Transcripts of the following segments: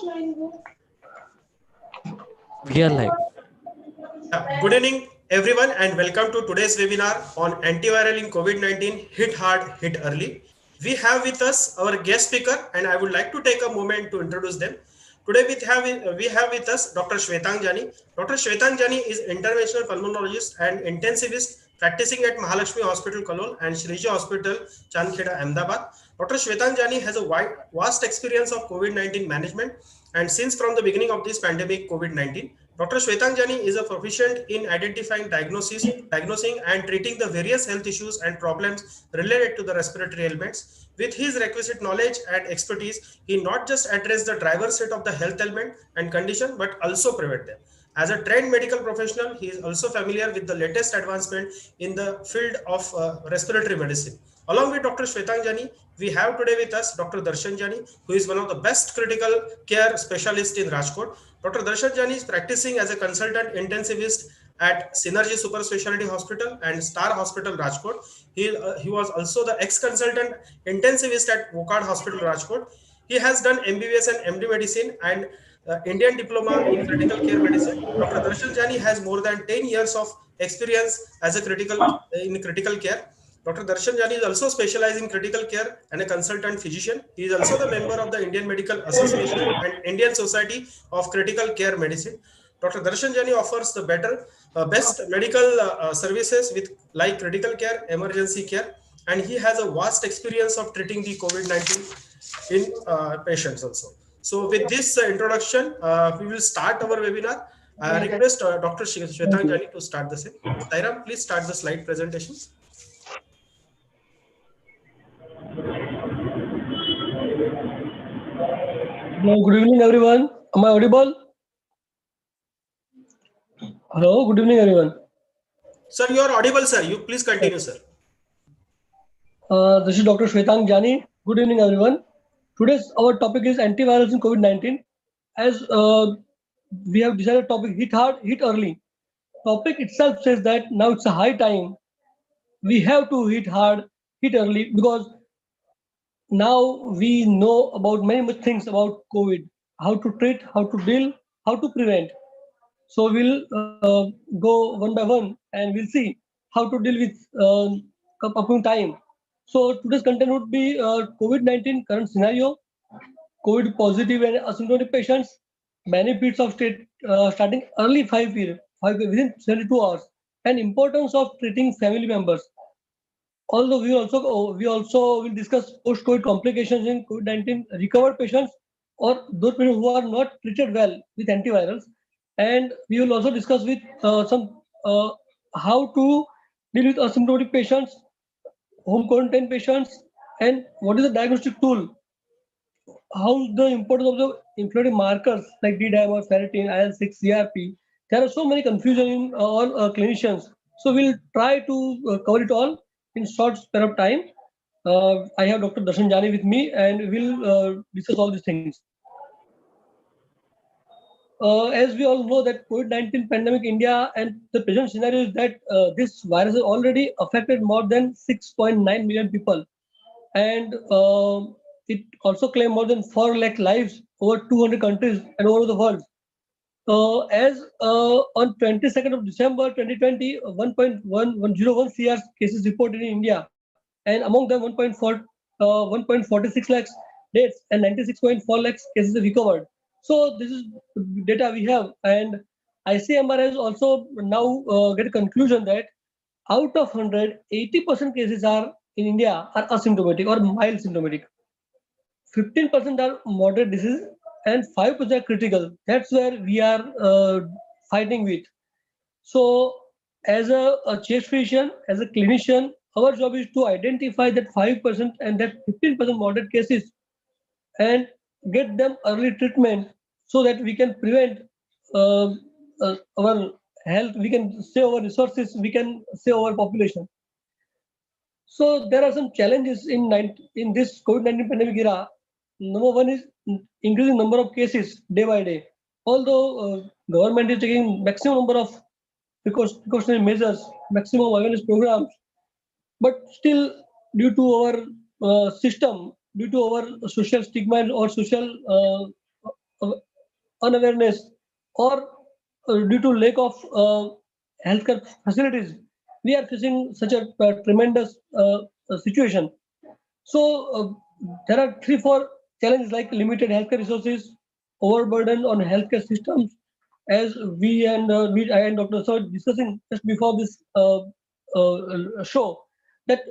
We are live. Good evening, everyone, and welcome to today's webinar on antiviral in COVID-19, hit hard, hit early. We have with us our guest speaker, and I would like to take a moment to introduce them. Today, we have with us Dr. Shwetang Jani. Dr. Shwetang Jani is interventional pulmonologist and intensivist practicing at Mahalakshmi Hospital, Kalol, and Shriji Hospital, Chandkheda, Ahmedabad. Dr. Shwetang Jani has a vast experience of COVID-19 management, and since from the beginning of this pandemic, COVID-19, Dr. Shwetang Jani is a proficient in identifying, diagnosing, and treating the various health issues and problems related to the respiratory ailments. With his requisite knowledge and expertise, he not just address the driver's seat of the health ailment and condition, but also prevent them. As a trained medical professional, he is also familiar with the latest advancement in the field of respiratory medicine. Along with Dr. Shwetang Jani, we have today with us Dr. Darshan Jani, who is one of the best critical care specialists in Rajkot. Dr. Darshan Jani is practicing as a consultant intensivist at Synergy Super Specialty Hospital and Star Hospital, Rajkot. He was also the ex-consultant intensivist at Wokad Hospital, Rajkot. He has done MBBS and MD Medicine and Indian Diploma in Critical Care Medicine. Dr. Darshan Jani has more than 10 years of experience as a critical care. Dr. Darshan Jani is also specialized in critical care and a consultant physician. He is also the member of the Indian Medical Association and Indian Society of Critical Care Medicine. Dr. Darshan Jani offers the best medical services with like critical care, emergency care, and he has a vast experience of treating the COVID-19 in patients also. So with this introduction, we will start our webinar. I request Dr. Shwetang Jani to start the same. Tairam, please start the slide presentations. Hello, good evening, everyone. Am I audible? Hello, good evening, everyone. Sir, you are audible, sir. You please continue, sir. This is Dr. Shwetang Jani. Good evening, everyone. Today's our topic is antivirals in COVID-19. As we have decided topic hit hard, hit early. Topic itself says that now it's a high time. We have to hit hard, hit early because now we know about many much things about COVID, how to treat, how to deal, how to prevent. So we'll go one by one and we'll see how to deal with upcoming time. So today's content would be COVID-19 current scenario, COVID positive and asymptomatic patients, benefits of starting early 5 years within 72 hours, and importance of treating family members. Although we also will discuss post-COVID complications in COVID-19 recovered patients or those patients who are not treated well with antivirals, and we will also discuss with how to deal with asymptomatic patients, home quarantine patients, and what is the diagnostic tool. How the importance of the inflammatory markers like D-dimer, ferritin, IL-6, CRP. There are so many confusion in all clinicians. So we'll try to cover it all in short span of time. I have Dr. Darshan Jani with me, and we'll discuss all these things. As we all know that COVID-19 pandemic India and the present scenario is that this virus has already affected more than 6.9 million people, and it also claimed more than 4 lakh lives over 200 countries and all over the world. As on 22nd of December 2020, 1.101 CR cases reported in India, and among them 1.46 lakhs deaths and 96.4 lakhs cases recovered. So this is data we have, and ICMR has also now get a conclusion that out of 100, 80% cases are in India are asymptomatic or mild symptomatic. 15% are moderate disease and 5% are critical. That's where we are fighting with. So as a chest physician, as a clinician, our job is to identify that 5% and that 15% moderate cases and get them early treatment so that we can prevent our health, we can save our resources, we can save our population. So there are some challenges in this COVID-19 pandemic era. Number one is increasing number of cases day by day. Although government is taking maximum number of precautionary measures, maximum awareness programs, but still due to our system, due to our social stigma or social unawareness or due to lack of healthcare facilities, we are facing such a tremendous situation. So there are 3-4 challenges like limited healthcare resources, overburden on healthcare systems, as I and Dr. Sir discussing just before this show, that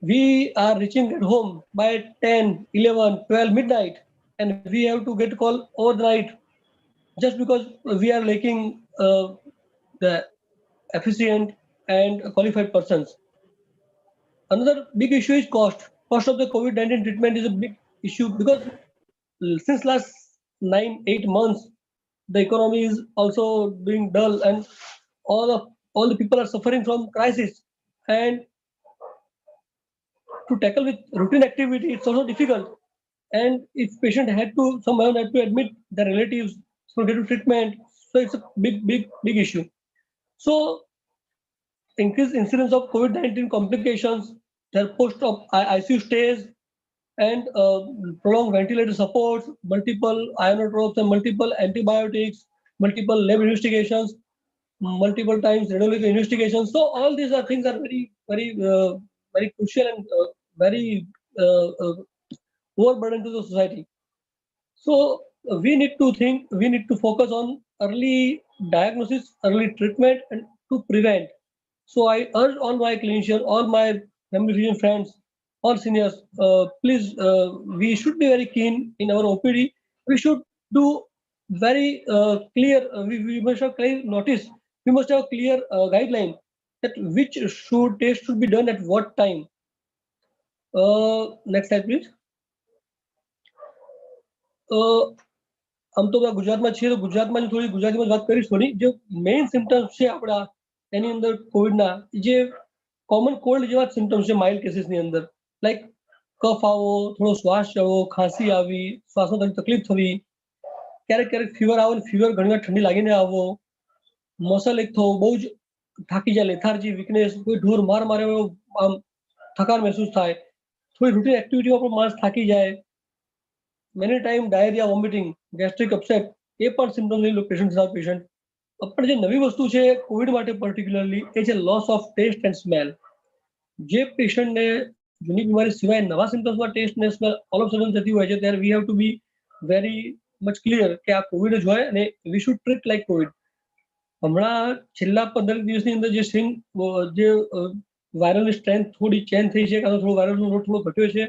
we are reaching at home by 10, 11, 12 midnight, and we have to get a call over the night just because we are lacking the efficient and qualified persons. Another big issue is cost. Cost of the COVID-19 treatment is a big issue because since last 9, 8 months, the economy is also doing dull, and all the people are suffering from crisis. And to tackle with routine activity, it's also difficult. And if patient had to someone had to admit their relatives for get to treatment, so it's a big issue. So increased incidence of COVID-19 complications, their post-op ICU stays, and prolonged ventilator supports, multiple ionotropes and multiple antibiotics, multiple lab investigations, multiple times radiological investigations. So all these are things are very crucial and very overburden to the society. So we need to focus on early diagnosis, early treatment, and to prevent. So I urge all my clinicians, all my family physician friends, all seniors, please, we should be very keen in our OPD. We should do very clear, we must have clear notice, we must have clear guideline that which should test should be done at what time. Next slide, please. આમ તો ગુજરાતમાં છીએ તો ગુજરાતમાં થોડી ગુજરાતીમાં વાત કરીશ થોડી જે મેઇન સિમ્ટમ્સ છે આપણા એની અંદર કોવિડના જે કોમન કોલ્ડ જેવા સિમ્ટમ્સ છે માઇલ્ડ કેસીસની અંદર લાઈક કફ આવો થોડો શ્વાસ આવો ખાંસી આવી શ્વાસમાં તકલીફ થવી ક્યારેક ક્યારેક ફીવર આવો ફીવર ઘણીવાર ઠંડી લાગીને આવો મસલ એક થવો બહુ જ થાકી જાય લેથાર્જી વીકનેસ કોઈ ઢોર માર મારે આમ થકાન મહેસૂસ થાય થોડી રૂટીન એક્ટિવિટીમાં પણ માણસ થાકી જાય many time diarrhea vomiting gastric upset એ પણ સિમ્પટમ્સ લઈ લો પેશન્ટ વિધાઉટ પેશન્ટ પણ જે નવી વસ્તુ છે કોવિડ માટે પર્ટિક્યુલરલી એ છે loss of taste and smell જે પેશન્ટને જૂની બીમારી સિવાય નવા સિમ્પટમ્સમાં ટેસ્ટ ને સ્મેલ ઓલ ઓફ સડન થતી હોય છે ત્યારે we have to be very much clear કે આ કોવિડ જ હોય અને we should treat like covid હમણાં છેલ્લા 15 દિવસની અંદર જે સ્ટ્રેન જે વાયરલની સ્ટ્રેન્થ થોડી ચેન્જ થઈ છે કાં તો થોડો વાયરલનો લોડ થોડો ઘટ્યો છે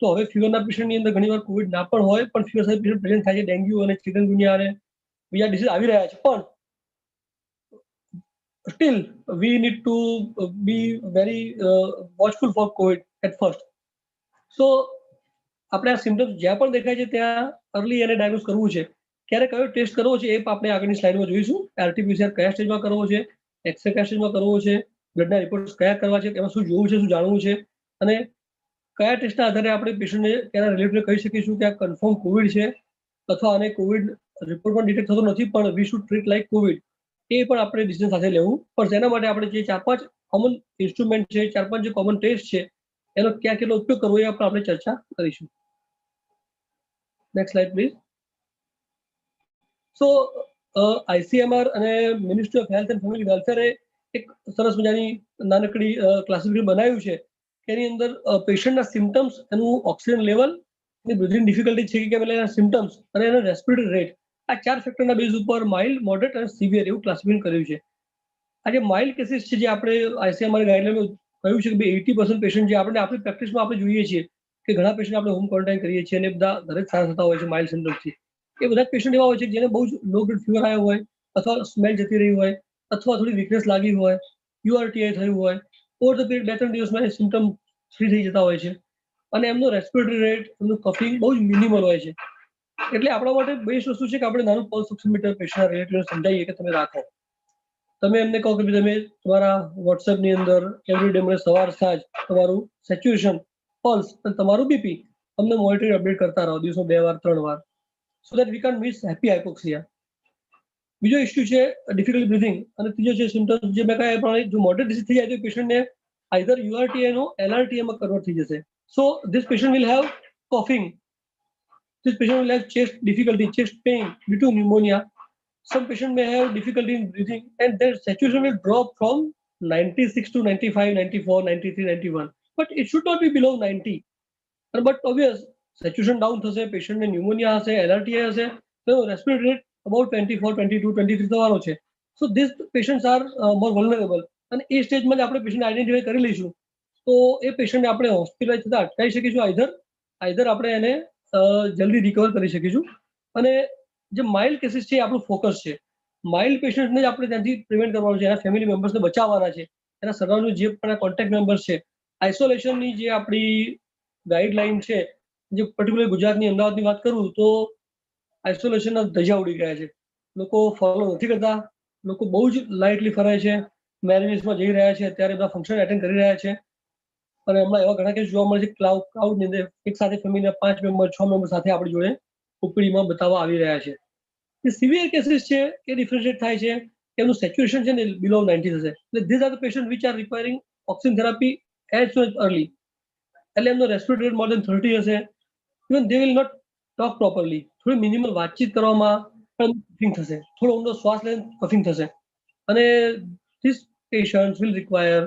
તો હવે ફીવરના પેશન્ટની અંદર ઘણીવાર કોવિડ ના પણ હોય પણ ફીવર સાથે પેશન્ટ પ્રેઝન્ટ થાય છે ડેન્ગ્યુ અને ચિકનગુનિયા અને બીજા ડિસીઝ આવી રહ્યા છે પણ still we need to be very watchful for COVID at first. So આપણે આ સિમ્પટમ્સ જ્યાં પણ દેખાય છે ત્યાં અર્લી એને ડાયગ્નોઝ કરવું છે ક્યારે કયો ટેસ્ટ કરવો છે એ આપણે આગળની સ્લાઇડમાં જોઈશું આરટીપીસીઆર કયા સ્ટેજમાં કરવો છે એક્સરે કયા સ્ટેજમાં કરવો છે બ્લડના રિપોર્ટ્સ કયા કરવા છે એમાં શું જોવું છે શું જાણવું છે અને કયા ટેસ્ટના આધારે આપણે પેશન્ટને તેના રિલેટેડ કહી શકીશું કે આ કન્ફર્મ કોવિડ છે અથવા આને કોવિડ રિપોર્ટ પણ ડિટેક્ટ થતો નથી પણ we should treat like Covid એ પણ આપણે ડિસિઝન સાથે લેવું પડશે એના માટે આપણે જે 4-5 કોમન ઇન્સ્ટ્રુમેન્ટ છે 4-5 જે કોમન ટેસ્ટ છે એનો ક્યાં કેટલો ઉપયોગ કરવો એ આપણે ચર્ચા કરીશું. Next slide please. So ICMR અને ministry of health and family વેલફેરે એક સરસ મજાની નાનકડી ક્લાસિફિકેશન બનાવ્યું છે એની અંદર પેશન્ટના સિમ્પટમ્સ એનું ઓક્સિજન લેવલ એની બ્રીથિંગ ડિફિકલ્ટી છે કે પેલા એના સિમ્પટમ્સ અને એનો રેસ્પિરેટરી રેટ આ 4 ફેક્ટરના બેઝ ઉપર માઇલ્ડ મોડરેટ અને સિવિયર એવું ક્લાસિફિકેશન કર્યું છે. આ જે માઇલ્ડ કેસીસ છે જે આપણે આઈસીએમઆર ગાઈડલાઈનમાં કહ્યું છે કે 80% પેશન્ટ જે આપણે આપણી પ્રેક્ટિસમાં આપણે જોઈએ છીએ કે ઘણા પેશન્ટ આપણે હોમ ક્વોરન્ટાઇન કરીએ છીએ અને બધા ઘરે જ સારા થતા હોય છે માઇલ્ડ સિમ્પટમ્સથી એ બધા પેશન્ટ એવા હોય છે જેને બહુ જ લો ગ્રેડ ફીવર આવ્યો હોય અથવા સ્મેલ જતી રહી હોય અથવા થોડી વીકનેસ લાગી હોય યુઆરટીઆઈ થયું હોય ઓવર ધ પીરિયડ 2-3 દિવસમાં એ સિમ્પટમ ફ્રી થઈ જતા હોય છે અને એમનો રેસ્પિરેટરી રેટ એમનું કફિંગ બહુ જ મિનિમલ હોય છે એટલે આપણા માટે બેસ્ટ વસ્તુ છે કે આપણે નાનું પલ્સ ઓક્સિમીટર પેશન્ટના રિલેટિવને સમજાવીએ કે તમે રાખો તમે એમને કહો કે તમે તમારા વોટ્સએપની અંદર એવરીડે મને સવાર સાંજ તમારું સેચ્યુએશન પલ્સ અને તમારું બીપી અમને મોનિટરિંગ અપડેટ કરતા રહો દિવસમાં 2 વાર 3 વાર so that we can miss happy hypoxia. બીજો ઇસ્યુ છે ડિફિકલ્ટી બ્રીથિંગ અને ત્રીજો છે સિમ્પટમ્સ જે મેં કહ્યા એ પ્રમાણે જો મોડરેટ ડિસીઝ થઈ જાય તો પેશન્ટને આઈધર યુઆરટીઆઈ નો એલઆરટીઆઈ માં કન્વર્ટ થઈ જશે. So this patient will have coughing This patient will have chest difficulty, chest pain due to pneumonia. Some patient may have difficulty in breathing, and their saturation will drop from 96 to 95, 94, 93, 91. But it should not be below 90. But obvious, saturation down થશે, પેશન્ટને pneumonia હશે, LRTI હશે, તો respiratory rate about 24, 22, 23 થવાનો છે. So this patients are more vulnerable. અને એ સ્ટેજમાં જ આપણે પેશન્ટ આઈડેન્ટિફાઈ કરી લઈશું તો એ પેશન્ટને આપણે હોસ્પિટલાઇઝ થતા અટકાવી શકીશું. આઈધર આપણે એને જલ્દી રિકવર કરી શકીશું. અને જે માઇલ્ડ કેસીસ છે એ આપણું ફોકસ છે. માઇલ્ડ પેશન્ટને જ આપણે ત્યાંથી પ્રિવેન્ટ કરવાનું છે, એના ફેમિલી મેમ્બર્સને બચાવવાના છે, એના સરાઉન્ડિંગ જે પણ કોન્ટેક્ટ મેમ્બર્સ છે. આઇસોલેશનની જે આપણી ગાઈડલાઈન છે, જે પર્ટિક્યુલર ગુજરાતની અમદાવાદની વાત કરું તો આઇસોલેશનના ધજા ઉડી ગયા છે. લોકો ફોલો નથી કરતા, લોકો બહુ જ લાઇટલી ફરાય છે, મેરેજીસમાં જઈ રહ્યા છે, અત્યારે બધા ફંક્શન એટેન્ડ કરી રહ્યા છે. અને હમણાં એવા ઘણા કેસ જોવા મળે છે ક્રાઉડની અંદર એક સાથે ફેમિલીના 5 મેમ્બર 6 મેમ્બર સાથે આપણી જોડે ઓપીડીમાં બતાવવા આવી રહ્યા છે. જે સિવિયર કેસીસ છે એ ડિફરન્શિએટ થાય છે કે એનું સેચ્યુરેશન છે ને બિલો 90 થશે. એટલે these are the patient which are requiring oxygen therapy as soon as early. એટલે એમનો રેસ્પિરેટરી રેટ મોર દેન 30 હશે. Even they will not talk properly. થોડી મિનિમલ વાતચીત કરવામાં પણ કફિંગ થશે, થોડો ઊંડો શ્વાસ લઈને કફિંગ થશે. અને this patients will require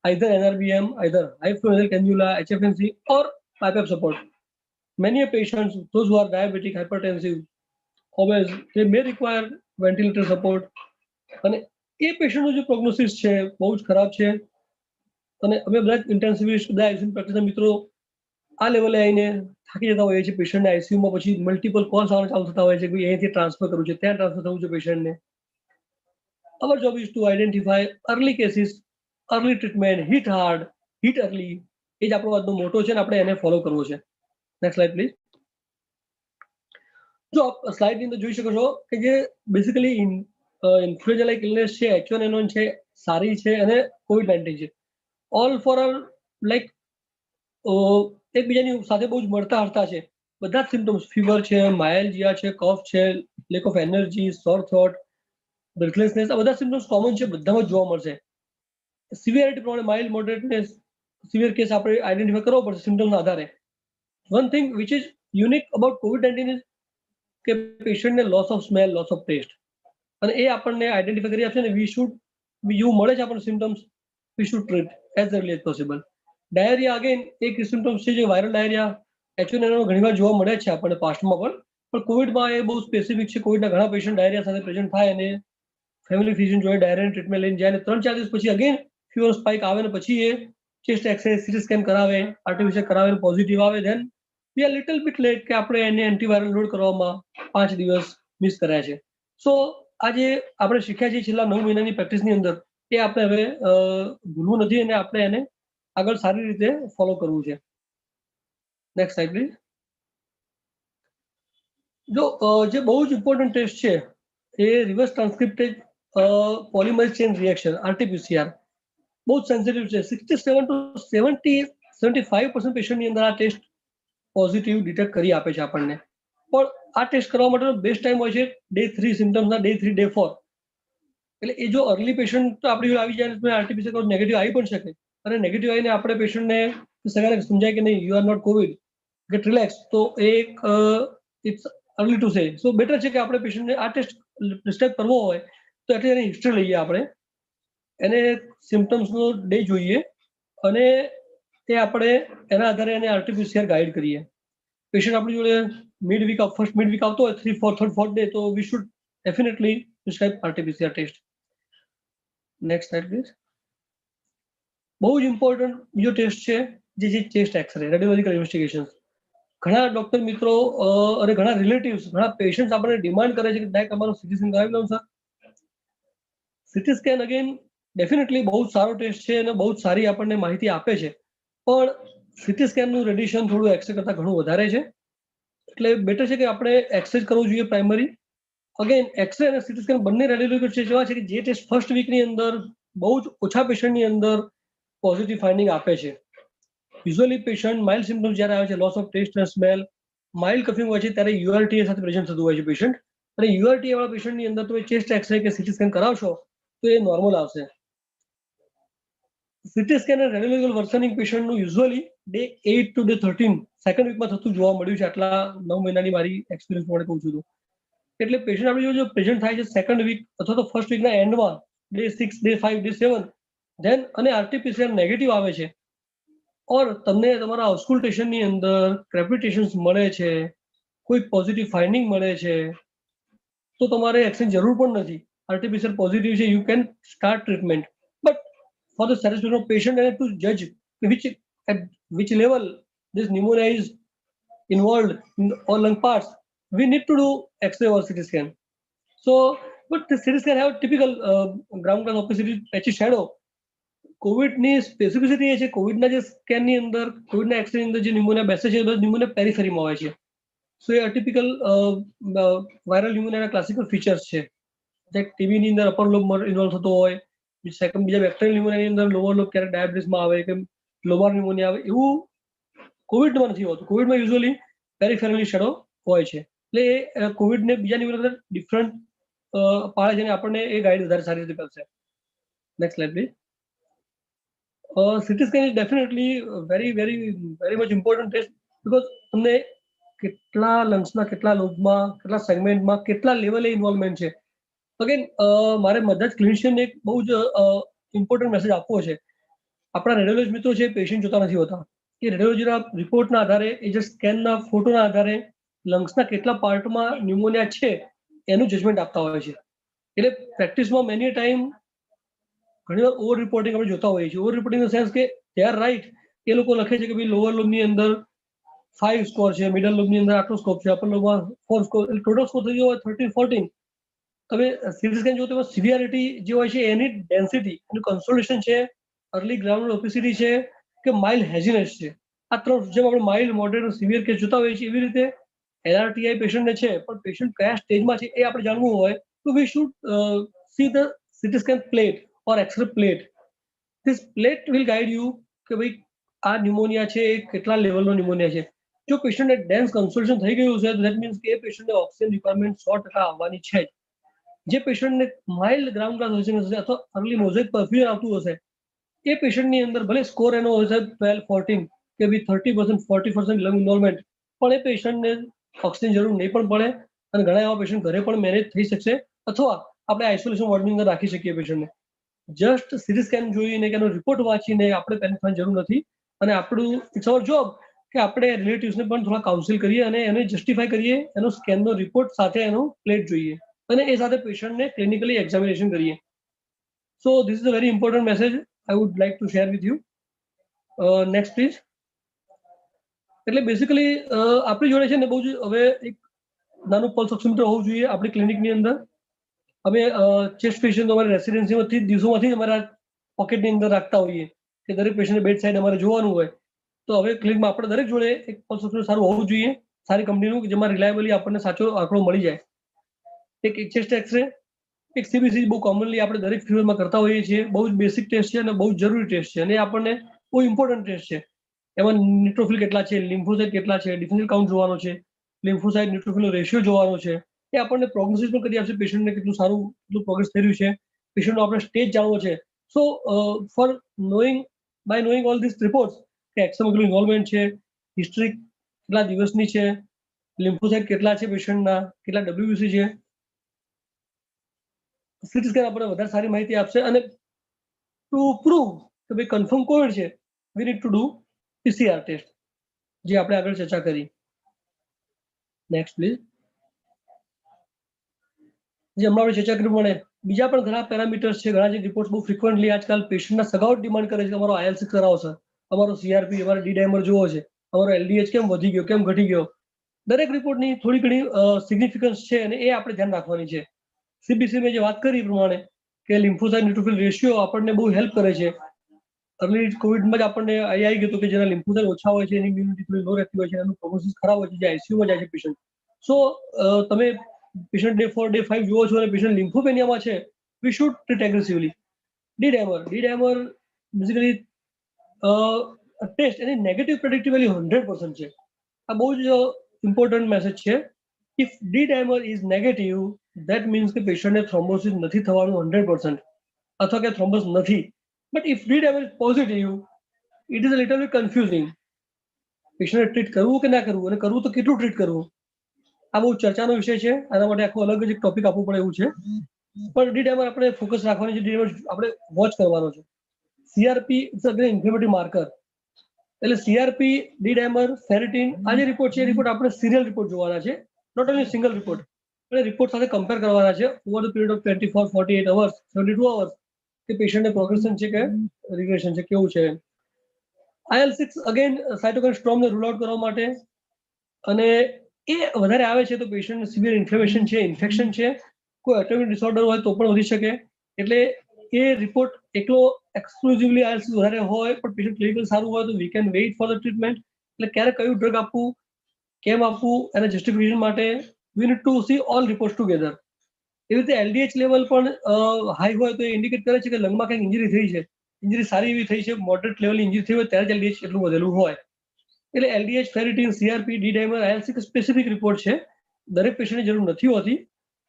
either NRBM, either high flow nasal cannula, HFNC, or BiPAP support. Many patients, those who are diabetic, hypertensive, obese, they may require ventilator support. અને એ પેશન્ટનું જે પ્રોગ્નોસિસ છે બહુ જ ખરાબ છે. અને અમે બધા ઇન્ટેન્સિવિસ્ટ, બધા આઈસીયુ પ્રેક્ટિશનર મિત્રો આ લેવલે આવીને થાકી જતા હોઈએ છીએ. પેશન્ટને આઈસીયુમાં પછી મલ્ટિપલ કોલ્સ આવવાના ચાલુ થતા હોય છે કે અહીંથી ટ્રાન્સફર કરવું છે, ત્યાં ટ્રાન્સફર થવું છે પેશન્ટને. Our job is to identify early cases, early treatment, hit hard, hit early. એ જ આપણો આજનો મોટો છે ને આપણે એને ફોલો કરવો છે. Next slide please. જો આપ સ્લાઇડની અંદર જોઈ શકો છો કે જે બેસિકલી ઇન્ફ્લુએન્ઝા લાઇક ઇલનેસ છે, H1N1 છે, સારી છે અને COVID-19 છે. ઓલ ફોર આર લાઈક એકબીજાની સાથે બહુ જ મળતા હરતા છે. બધા જ સિમ્ટમ્સ, ફીવર છે, માયલ્જિયા છે, કફ છે, લેક ઓફ એનર્જી, સોર થ્રોટ, બ્રેથલેસનેસ, આ બધા સિમ્ટમ્સ કોમન છે, બધામાં જોવા મળશે. સિવિયરિટી પ્રમાણે માઇલ્ડ, મોડરેટ ને સિવિયર કેસ આપણે આઈડેન્ટિફાઈ કરવો પડશે સિમ્ટમ્સના આધારે. One thing which is unique about COVID-19 is કે પેશન્ટને loss of smell, loss of taste, અને એ આપણને આઈડેન્ટિફાઈ કરી આપશે ને વી શુડ એવું મળે છે આપણને symptoms, V should treat as early as possible. Diarrhoea again એક સિમ્ટમ્સ છે જે વાયરલ ડાયરિયા H1N1 ઘણીવાર જોવા મળે છે આપણને પાસ્ટમાં પણ કોવિડમાં એ બહુ સ્પેસિફિક છે. કોવિડના ઘણા પેશન્ટ ડાયરિયા સાથે પ્રેઝન્ટ થાય અને ફેમિલી ફિઝિશિયન જોડે ડાયરિયાની ટ્રીટમેન્ટ લઈને જાય, 3-4 દિવસ પછી અગેન ફીવર સ્પાઇક આવે ને પછી એ ચેસ્ટ એક્સરે, સીટી સ્કેન કરાવે, આર્ટિફિશિયલ કરાવે, પોઝિટિવ આવે, then we are little bit late કે આપણે એને એન્ટીવાયરલ લોડ કરવામાં 5 દિવસ મિસ કર્યા છે. સો આજે આપણે શીખ્યા છીએ છેલ્લા 9 મહિનાની પ્રેક્ટિસની અંદર એ આપણે હવે ભૂલવું નથી અને આપણે એને આગળ સારી રીતે ફોલો કરવું છે. Next slide please. જો જે બહુ જ ઇમ્પોર્ટન્ટ ટેસ્ટ છે એ reverse transcripted polymerase chain reaction, RT-PCR, બહુ જ સેન્સિટિવ છે. 67 to 75% પેશન્ટની અંદર આ ટેસ્ટ પોઝિટિવ ડિટેક્ટ કરી આપે છે આપણને. પણ આ ટેસ્ટ કરવા માટેનો બેસ્ટ ટાઈમ હોય છે ડે 3 સિમ્ટમ્સના, ડે 3, ડે 4. એટલે એ જો અર્લી પેશન્ટ આપણી આવી જાય તો RT-PCR કરો નેગેટિવ આવી પણ શકે, અને નેગેટિવ આવીને આપણે પેશન્ટને સગળે સમજાય કે નહીં you are not covid, get relax, તો એક it's early to say. So better છે કે આપણે પેશન્ટને આ ટેસ્ટ પ્રિસ્ક્રાઇબ કરવો હોય તો એટલે એની હિસ્ટ્રી લઈએ, આપણે એને સિમ્ટમ્સનો ડે જોઈએ અને એ આપણે એના આધારે એને RT-PCR ગાઈડ કરીએ. પેશન્ટ આપણી જોડે ફર્સ્ટ મિડ વીક આવતો હોય, 3, 4, 3rd, 4th ડે, તો we should definitely prescribe RT-PCR test. Next slide please. બહુ જ ઇમ્પોર્ટન્ટ બીજો ટેસ્ટ છે જે છે ચેસ્ટ એક્સરે, રેડિયોલોજીકલ ઇન્વેસ્ટિગેશન. ઘણા ડોક્ટર મિત્રો અને ઘણા રિલેટિવ્સ, ઘણા પેશન્ટ આપણને ડિમાન્ડ કરે છે કે ડાયરેક્ટ અમારું સીટી સ્કેન કરાવી લો sir. CT scan again definitely બહુ જ સારો ટેસ્ટ છે અને બહુ જ સારી આપણને માહિતી આપે છે, પણ સીટી સ્કેનનું રેડિયેશન થોડું એક્સરે કરતાં ઘણું વધારે છે. એટલે બેટર છે કે આપણે એક્સરે કરવું જોઈએ પ્રાઇમરી. અગેન એક્સરે અને સીટી સ્કેન બંને રેડિયોલોજીકલ ટેસ્ટ એવા છે કે જે ટેસ્ટ ફર્સ્ટ વીકની અંદર બહુ જ ઓછા પેશન્ટની અંદર પોઝિટિવ ફાઇન્ડિંગ આપે છે. યુઝ્યુઅલી પેશન્ટ માઇલ્ડ સિમ્ટમ્સ જ્યારે આવે છે, લોસ ઓફ ટેસ્ટ અને સ્મેલ, માઇલ્ડ કફિંગ હોય છે, ત્યારે યુઆરટી સાથે પ્રેઝન્ટ થતું હોય છે પેશન્ટ. અને યુઆરટી વાળા પેશન્ટની અંદર તમે ચેસ્ટ એક્સરે કે સીટી સ્કેન કરાવશો તો એ નોર્મલ આવશે. સીટી સ્કેન અને રેડિયોલોજીકલ વર્સનિંગ પેશન્ટનું usually day 8 to day 13 second વીકમાં થતું જોવા મળ્યું છે. આટલા 9 મહિનાની મારી એક્સપિરિયન્સ પ્રમાણે કહું છું તો. એટલે પેશન્ટ આપણે જો પ્રેઝન્ટ થાય છે સેકન્ડ વીક અથવા તો ફર્સ્ટ વીકના એન્ડમાં, ડે 6, ડે 5, ડે 7, ધેન અને આરટીપીસીઆર નેગેટિવ આવે છે, ઓર તમને તમારા ઓસ્કુલ્ટેશનની અંદર ક્રેપિટેશન્સ મળે છે, કોઈ પોઝિટિવ ફાઇન્ડિંગ મળે છે, તો તમારે એક્સની જરૂર પણ નથી. આરટીપીસીઆર પોઝિટિવ છે, you can start treatment. But for the satisfaction of patient and to judge at which level this pneumonia is involved in all lung parts, we need to do X-ray or CT scan. So, but the CT scan have typical ground glass opacity patchy shadow. કોવિડની સ્પેસિફિસિટી એ છે, કોવિડના જે સ્કેનની અંદર, કોવિડના એક્સરેની અંદર જે pneumonia બેસે છે, ન્યુમોનિયા પેરીફેરીમાં હોય છે. સો એ અટિપિકલ વાયરલ ન્યુમોનિયાના ક્લાસિકલ ફીચર્સ છે. જે ટીબીની અંદર અપર લોબ ઇન્વોલ્વ થતો હોય, બીજા બેક્ટેરિયલ ન્યુમોનિયાની અંદર લોવર લોબ ક્યારેક ડાયાબિટીસમાં આવે કે લોબર ન્યુમોનિયા આવે, એવું કોવિડમાં નથી હોતું. કોવિડમાં યુઝ્યુઅલી પેરીફેરલી શેડો હોય છે. એટલે એ કોવિડને બીજા ન્યુમોનિયા ડિફરન્ટ પાડે છે અને આપણને એ ગાઈડ વધારે સારી રીતે કરશે. Next slide please. CT scan is definitely very much important test because તમને કેટલા લંગ્સના કેટલા લોબમાં, કેટલા સેગમેન્ટમાં, કેટલા લેવલે ઇન્વોલ્વમેન્ટ છે. અગેન મારે બધા જ ક્લિનિશિયનને એક બહુ જ ઇમ્પોર્ટન્ટ મેસેજ આપવો છે. આપણા રેડિયોલોજી મિત્રો છે, પેશન્ટ જોતા નથી હોતા. એ રેડિયોલોજીના રિપોર્ટના આધારે, એ જે સ્કેનના ફોટોના આધારે લંગ્સના કેટલા પાર્ટમાં ન્યુમોનિયા છે એનું જજમેન્ટ આપતા હોય છે. એટલે પ્રેક્ટિસમાં મેની ટાઈમ ઘણીવાર ઓવર રિપોર્ટિંગ આપણે જોતા હોઈએ છીએ. Over reporting in the sense કે દે આર રાઈટ, એ લોકો લખે છે કે ભાઈ લોઅર લોબની અંદર 5 સ્કોર છે, મિડલ લોબની અંદર આટલો સ્કોર છે, અપર લોબમાં 4 સ્કોર, ટોટલ સ્કોર થઈ ગયો હોય 13, 14. તમે સીટી સ્કેન જો તેમાં સિવિયરિટી જે હોય છે એની ડેન્સિટી, એનું કન્સોલેશન છે, અર્લી ગ્રાઉન્ડ ઓપેસિટી છે કે માઇલ્ડ હેઝીનેસ છે. આ ત્રણ, જેમ આપણે માઇલ્ડ, મોડરેટ, સિવિયર કેસ જોતા હોઈએ છીએ, એવી રીતે એનઆરટીઆઈ પેશન્ટને છે, પણ પેશન્ટ કયા સ્ટેજમાં છે એ આપણે જાણવું હોય તો we should see the CT scan plate or X-ray plate. This plate will guide you કે ભાઈ આ ન્યુમોનિયા છે એ કેટલા લેવલનો ન્યુમોનિયા છે. જો પેશન્ટને ડેન્સ કન્સોલેશન થઈ ગયું છે, ધેટ મીન્સ કે એ પેશન્ટને ઓક્સિજન રિક્વાયરમેન્ટ 100% આવવાની છે. જે પેશન્ટને માઇલ્ડ ગ્રાઉન્ડ ગ્લાસ હશે અથવા અર્લી મોઝેક પરફ્યુઝન આવતું હશે, એ પેશન્ટની અંદર ભલે સ્કોર એનો હશે 12, 14 કે ભાઈ 30%, 40% લંગ ઇન્વોલ્વમેન્ટ, પણ એ પેશન્ટને ઓક્સિજન જરૂર નહીં પણ પડે અને ઘણા એવા પેશન્ટ ઘરે પણ મેનેજ થઈ શકશે, અથવા આપણે આઇસોલેશન વોર્ડની અંદર રાખી શકીએ પેશન્ટને. જસ્ટ સીટી સ્કેન જોઈને કે એનો રિપોર્ટ વાંચીને આપણે પેનિક થવાની જરૂર નથી. અને આપણું ઇટ્સ અવર જોબ કે આપણે રિલેટિવ્સને પણ થોડા કાઉન્સિલ કરીએ અને એને જસ્ટિફાય કરીએ, એનો સ્કેનનો રિપોર્ટ સાથે એનો પ્લેટ જોઈએ અને એ સાથે પેશન્ટને ક્લિનિકલી એક્ઝામિનેશન કરીએ. So this is a very important message I would like to share with you. Next please. એટલે બેસિકલી આપણી જોડે છે ને બહુ જ હવે એક નાનું પલ્સ ઓક્સિમીટર હોવું જોઈએ આપણી ક્લિનિકની અંદર. અમે ચેસ્ટ પેશન્ટ અમારી રેસિડેન્સીમાંથી દિવસોમાંથી અમારા પોકેટની અંદર રાખતા હોઈએ કે દરેક પેશન્ટને બેડ સાઈડ અમારે જોવાનું હોય. તો હવે ક્લિનિકમાં આપણે દરેક જોડે એક પલ્સ ઓક્સિમીટર સારું હોવું જોઈએ, સારી કંપનીનું, જેમાં રિલાયબલી આપણને સાચો આંકડો મળી જાય. એક ચેસ્ટ એક્સરે, એક સીબીસી બહુ કોમનલી આપણે દરેક ફિવરમાં કરતા હોઈએ છીએ. બહુ જ બેસિક ટેસ્ટ છે અને બહુ જરૂરી ટેસ્ટ છે અને આપણને બહુ ઇમ્પોર્ટન્ટ ટેસ્ટ છે. એમાં ન્યુટ્રોફિલ કેટલા છે, લિમ્ફોસાઇટ કેટલા છે, ડિફરન્શિયલ કાઉન્ટ જોવાનો છે, લિમ્ફોસાઇટ ન્યુટ્રોફિલનો રેશિયો જોવાનો છે. એ આપણને પ્રોગ્નોસિસ પણ કરી આપશે પેશન્ટને કેટલું સારું, કેટલું પ્રોગ્રેસ થઈ રહ્યું છે, પેશન્ટનો આપણે સ્ટેજ જાણવો છે. So for by knowing all this reports કે એક્સમાં કેટલું ઇન્વોલ્વમેન્ટ છે, હિસ્ટ્રી કેટલા દિવસની છે, લિમ્ફોસાઇટ કેટલા છે પેશન્ટના, કેટલા ડબ્લ્યુબીસી છે, સીટી સ્કેન આપણને વધારે સારી માહિતી આપશે. અને ટુ પ્રૂવ કે ભાઈ કન્ફર્મ કોવિડ છે, we need to do PCR test, જે આપણે આગળ ચર્ચા કરી. Next please. જે હમણાં આપણે ચર્ચા કરી પ્રમાણે બીજા પણ ઘણા પેરામીટર્સ છે, ઘણા જે રિપોર્ટ બહુ ફ્રિકવન્ટલી આજકાલ પેશન્ટના સગાઓ ડિમાન્ડ કરે છે કે અમારો IL6 કરાવો છે, અમારો CRP, અમારો ડી ડાયમર જોવો છે, અમારો LDH કેમ વધી ગયો, કેમ ઘટી ગયો. દરેક રિપોર્ટની થોડી ઘણી સિગ્નિફિકન્સ છે અને એ આપણે ધ્યાન રાખવાની છે. સીબીસી મેં જે વાત કરી પ્રમાણે કે લિમ્ફોસાઇટ ન્યુટ્રોફિલ રેશિયો આપણને બહુ હેલ્પ કરે છે. અર્લી કોવિડમાં જ આપણને આવી ગયું હતું કે જેના લિમ્ફોસાઇટ ઓછા હોય છે, એની ઇમ્યુનિટી થોડી લો રહેતી હોય છે, એનું પ્રોગ્નોસિસ ખરાબ હોય છે, જે આઈસીયુમાં જાય છે પેશન્ટ. સો તમે પેશન્ટ ડે 4, ડે 5 જુઓ છો અને પેશન્ટ લિમ્ફોપેનિયામાં છે, we should treat aggressively. D dimer basically test એની નેગેટિવ પ્રેડિક્ટિવ વેલ્યુ 100% છે. આ બહુ જ ઇમ્પોર્ટન્ટ મેસેજ છે. If D dimer is negative, that means કે પેશન્ટને થ્રોમ્બોસિસ નથી થવાનું 100%, અથવા કે થ્રોમ્બસ નથી. But if D-dimer is positive, it is a little bit confusing. પેશન્ટને ટ્રીટ કરવું કે ના કરવું, અને કરવું તો કેટલું ટ્રીટ કરવું, આ બહુ ચર્ચાનો વિષય છે. આના માટે આખું અલગ જ એક ટોપિક આપવું પડે એવું છે. પણ D-dimer આપણે ફોકસ રાખવાની છે, D-dimer આપણે વોચ કરવાનો છે. CRP it's a very inflammatory marker. એટલે CRP, D-dimer, ફેરિટીન, આ જે રિપોર્ટ છે એ રિપોર્ટ આપણે સિરિયલ રિપોર્ટ જોવાના છે, નોટ ઓનલી સિંગલ રિપોર્ટ. એટલે રિપોર્ટ સાથે કમ્પેર કરવાના છે over the period of 24, 48 hours, 72 hours, કે પેશન્ટને પ્રોગ્રેશન છે કે રિગ્રેશન છે, કેવું છે. IL-6 અગેન સાયટોકાઇન સ્ટોર્મને રૂલ આઉટ કરવા માટે, અને એ વધારે આવે છે તો પેશન્ટને સિવિયર ઇન્ફ્લેમેશન છે, ઇન્ફેક્શન છે, કોઈ ઓટોઇમ્યુન ડિસઓર્ડર હોય તો પણ વધી શકે. એટલે એ રિપોર્ટ એકલો એક્સક્લુઝિવલી IL-6 વધારે હોય પણ પેશન્ટ ક્લિનિકલ સારું હોય તો we can weight for the treatment. એટલે ક્યારે કયું ડ્રગ આપવું, કેમ આપવું, એના જસ્ટિફિકેશન માટે વી need two C all reports together. એવી રીતે LDH લેવલ પણ હાઈ હોય તો એ ઇન્ડિકેટ કરે છે કે લંગમાં કંઈક ઇન્જરી થઈ છે, ઇન્જરી સારી એવી થઈ છે, મોડરેટ લેવલની ઇન્જરી થઈ હોય ત્યારે જ LDH એટલું વધેલું હોય. એટલે LDH, ફેરિટીન, CRP, D-dimer, IL-6 specific report છે, દરેક પેશન્ટની જરૂર નથી હોતી.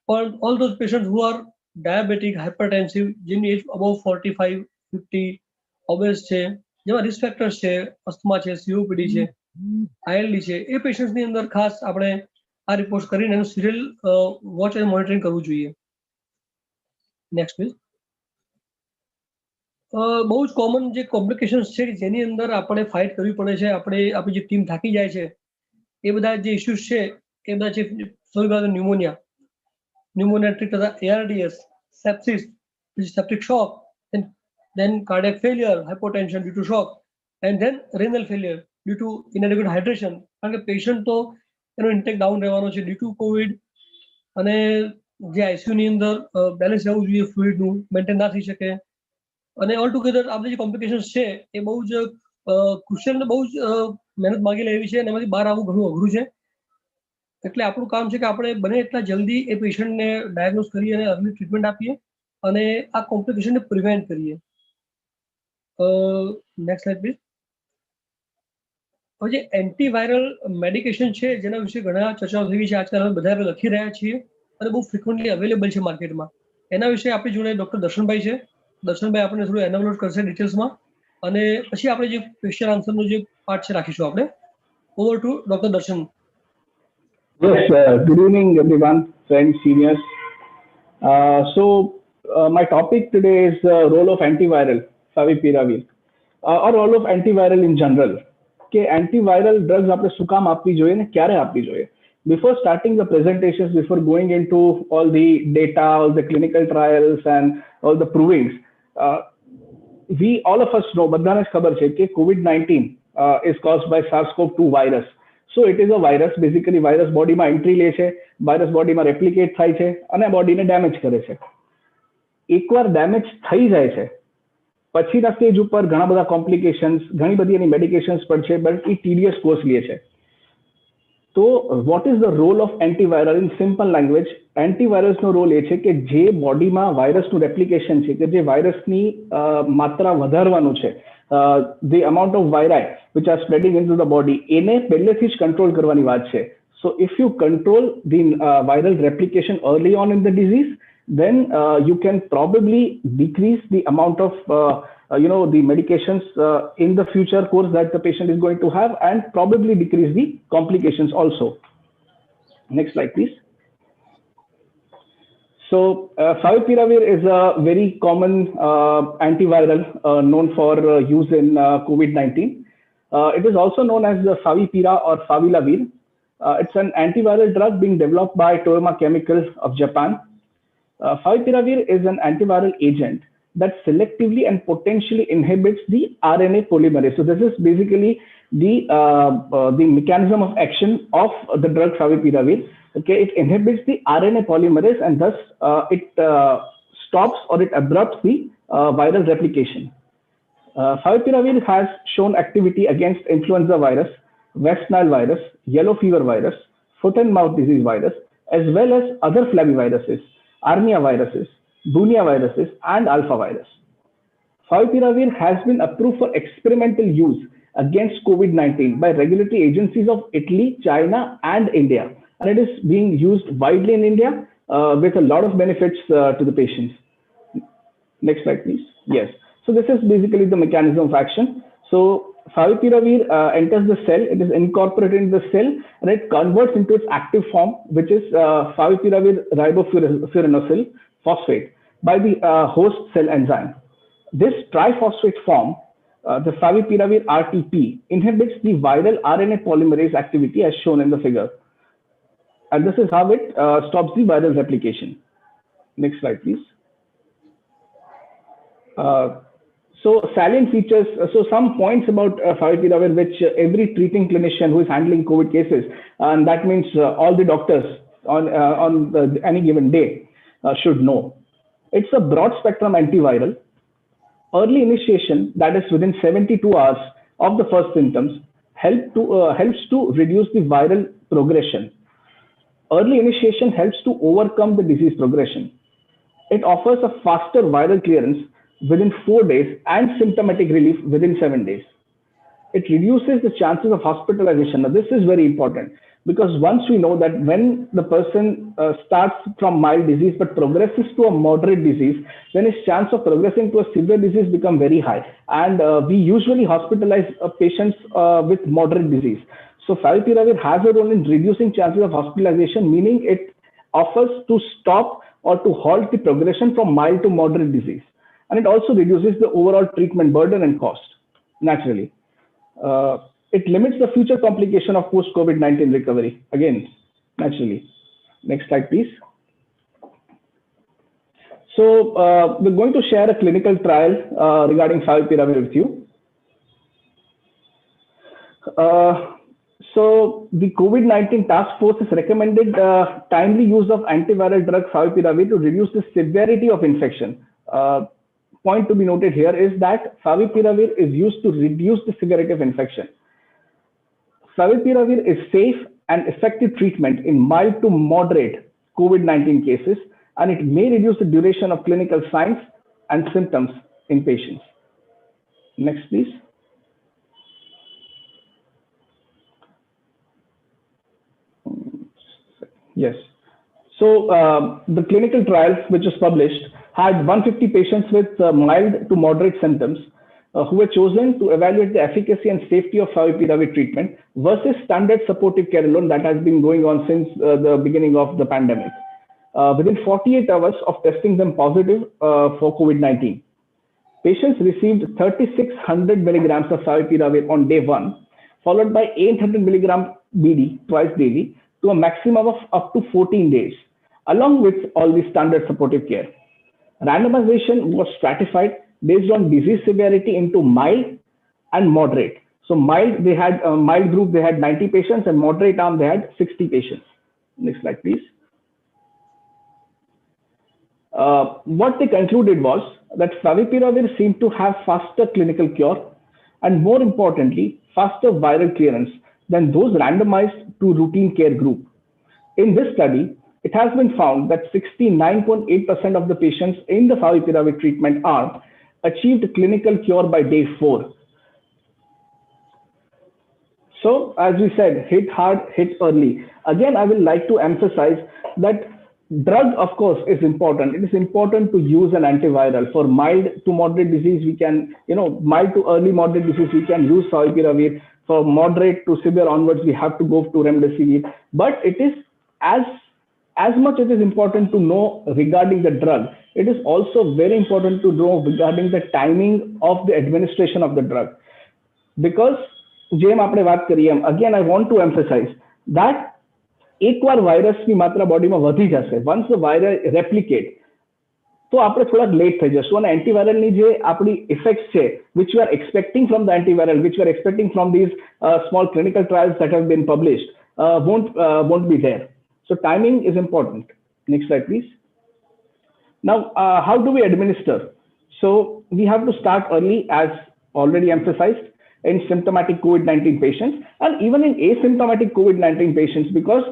પણ all those patient who are diabetic, hypertensive, જેની એજ અબવ 45, 50, ઓબેસ છે, જેમાં રિસ્ક ફેક્ટર્સ છે, અસ્થમા છે, COPD છે, ILD છે, એ પેશન્ટની અંદર ખાસ આપણે આ રિપોર્ટ કરીને એનું સિરિયલ વોચ અને મોનિટરિંગ કરવું જોઈએ. Next please. બહુ જ કોમન જે કોમ્પ્લિકેશન્સ છે જેની અંદર આપણે ફાઇટ કરવી પડે છે, આપણી જે ટીમ થાકી જાય છે, એ બધા જે ઇસ્યુઝ છે એ બધા છે. સૌથી પહેલા ન્યુમોનિયા ટ્રીટ થતા ARDS, sepsis, septic shock, then cardiac failure, hypotension due to shock, and then renal failure due to inadequate hydration. કારણ કે પેશન્ટ તો એનો ઇન્ટેક ડાઉન રહેવાનો છે ડ્યુ ટુ કોવિડ, અને જે ICU ની અંદર બેલેન્સ રહેવું જોઈએ ફ્લુઇડનું, મેન્ટેન ના થઈ શકે. અને ઓલ ટુગેધર આ બધી જે કોમ્પ્લિકેશન્સ છે એ બહુ જ ક્રુશિયલ ને બહુ જ મહેનત માગી લે એવી છે, અને એમાંથી બહાર આવવું ઘણું અઘરું છે. એટલે આપણું કામ છે કે આપણે બને એટલા જલ્દી એ પેશન્ટને ડાયગ્નોઝ કરીએ અને અર્લી ટ્રીટમેન્ટ આપીએ અને આ કોમ્પ્લિકેશનને પ્રિવેન્ટ કરીએ. Next slide please. હવે જે એન્ટીવાયરલ મેડિકેશન છે જેના વિશે ઘણા ચર્ચાઓ થઈ છે, આજકાલ અમે બધા લખી રહ્યા છીએ અને બહુ ફ્રિકવન્ટલી અવેલેબલ છે માર્કેટમાં. એના વિશે આપણી જોડે ડોક્ટર દર્શનભાઈ છે. દર્શનભાઈ આપણને થોડું એનાલોટ કરશે ડિટેલ્સમાં, અને પછી આપણે જે ક્વેશ્ચન આન્સરનો જે પાર્ટ છે રાખીશું આપણે. ઓવર ટુ ડોક્ટર દર્શન. Yes, good evening, everyone, friends, seniors. My topic today is the role of antiviral, favipiravir, or role of antiviral in general. કે antiviral drugs આપણે શું કામ આપવી જોઈએ ને ક્યારે આપવી જોઈએ. Before starting the presentations, before going into all the data, all the clinical trials and all the provings, we all of us know, બધાને ખબર છે કે COVID-19 is caused by SARS-CoV-2 virus. So it is a virus. Basically virus બોડીમાં entry લે છે, virus બોડીમાં replicate થાય છે અને બોડીને ડેમેજ કરે છે. એકવાર ડેમેજ થઈ જાય છે પછીના સ્ટેજ ઉપર ઘણા બધા કોમ્પ્લિકેશન્સ, ઘણી બધી એની મેડિકેશન્સ પણ છે, બટ એ ટીડિયસ કોર્સ લે છે. તો what is the role of antiviral? In simple language, એન્ટીવાયરસનો રોલ એ છે કે જે બોડીમાં વાયરસનું રેપ્લિકેશન છે, કે જે વાયરસની માત્રા વધારવાનું છે, the amount of viri which are spreading into the body, એને પહેલેથી જ કંટ્રોલ કરવાની વાત છે. So if you control the viral replication early on in the disease, then you can probably decrease the amount of the medications in the future course that the patient is going to have, and probably decrease the complications also. Next slide please. So favipiravir is a very common antiviral known for use in COVID-19. It is also known as the Favipira or Favilavir. It's an antiviral drug being developed by Toyoma Chemical of Japan. Favipiravir is an antiviral agent that selectively and potentially inhibits the RNA polymerase. So this is basically the mechanism of action of the drug Favipiravir. Okay, it inhibits the RNA polymerase and thus it stops or it abrupts the viral replication. Favipiravir has shown activity against influenza virus, West Nile virus, yellow fever virus, foot and mouth disease virus, as well as other flaviviruses, Arnia viruses, Bunia viruses, and Alpha virus. Favipiravir has been approved for experimental use against COVID-19 by regulatory agencies of Italy, China, and India. And it is being used widely in India with a lot of benefits to the patients. Next slide, please. Yes. So this is basically the mechanism of action. So favipiravir enters the cell, it is incorporated in the cell, and it converts into its active form, which is favipiravir ribofuranosyl phosphate by the host cell enzyme. This triphosphate form, the favipiravir RTP, inhibits the viral RNA polymerase activity as shown in the figure. And this is how it stops the viral replication. Next slide, please. So salient features, so some points about favipiravir, which every treating clinician who is handling COVID cases, and that means all the doctors on any given day should know. It's a broad spectrum antiviral. Early initiation, that is within 72 hours of the first symptoms, helps to reduce the viral progression. Early initiation helps to overcome the disease progression. It offers a faster viral clearance within 4 days and symptomatic relief within 7 days. It reduces the chances of hospitalization. Now, this is very important because once we know that when the person starts from mild disease but progresses to a moderate disease, then his chance of progressing to a severe disease become very high. And we usually hospitalize patients with moderate disease. So favipiravir has a role in reducing chances of hospitalization, meaning it offers to stop or to halt the progression from mild to moderate disease. And it also reduces the overall treatment burden and cost, naturally. It limits the future complication of post-COVID-19 recovery, again, naturally. Next slide, please. So we're going to share a clinical trial regarding favipiravir with you. So the COVID-19 task force has recommended timely use of antiviral drug favipiravir to reduce the severity of infection. Point to be noted here is that favipiravir is used to reduce the severity of infection. Favipiravir is safe and effective treatment in mild to moderate COVID-19 cases, and it may reduce the duration of clinical signs and symptoms in patients. Next, please. Yes. So the clinical trial, which was published, had 150 patients with mild to moderate symptoms who were chosen to evaluate the efficacy and safety of favipiravir treatment versus standard supportive care alone that has been going on since the beginning of the pandemic. Within 48 hours of testing them positive for COVID-19, patients received 3,600 milligrams of favipiravir on day 1, followed by 800 milligram BD twice daily to a maximum of up to 14 days, along with all the standard supportive care. Randomization was stratified based on disease severity into mild and moderate. So mild, they had a mild group, they had 90 patients, and moderate arm, they had 60 patients. Next slide, please. What they concluded was that favipiravir seemed to have faster clinical cure and, more importantly, faster viral clearance than those randomized to routine care group. In this study, it has been found that 69.8% of the patients in the favipiravir treatment arm achieved clinical cure by day 4. So, as we said, hit hard, hit early. Again, I will like to emphasize that drug, of course, is important. It is important to use an antiviral. For mild to moderate disease, we can, mild to early moderate disease, we can use favipiravir. For moderate to severe onwards, we have to go to remdesivir. But it is as much it is important to know regarding the drug, it is also very important to know regarding the timing of the administration of the drug. Because, again, I want to emphasize that એકવાર વાયરસની માત્રા બોડીમાં વધી જશે, once the virus replicate, તો આપણે થોડાક late થઈ જશું અને એન્ટીવાયરલની જે આપણી ઇફેક્ટ્સ છે which we are expecting from the antiviral, which we are expecting from these small clinical trials that have been published, won't be there. So timing is important. Next slide, please. Now, how do we administer? So we have to start early, as already emphasized, in symptomatic COVID-19 patients and even in asymptomatic COVID-19 patients, because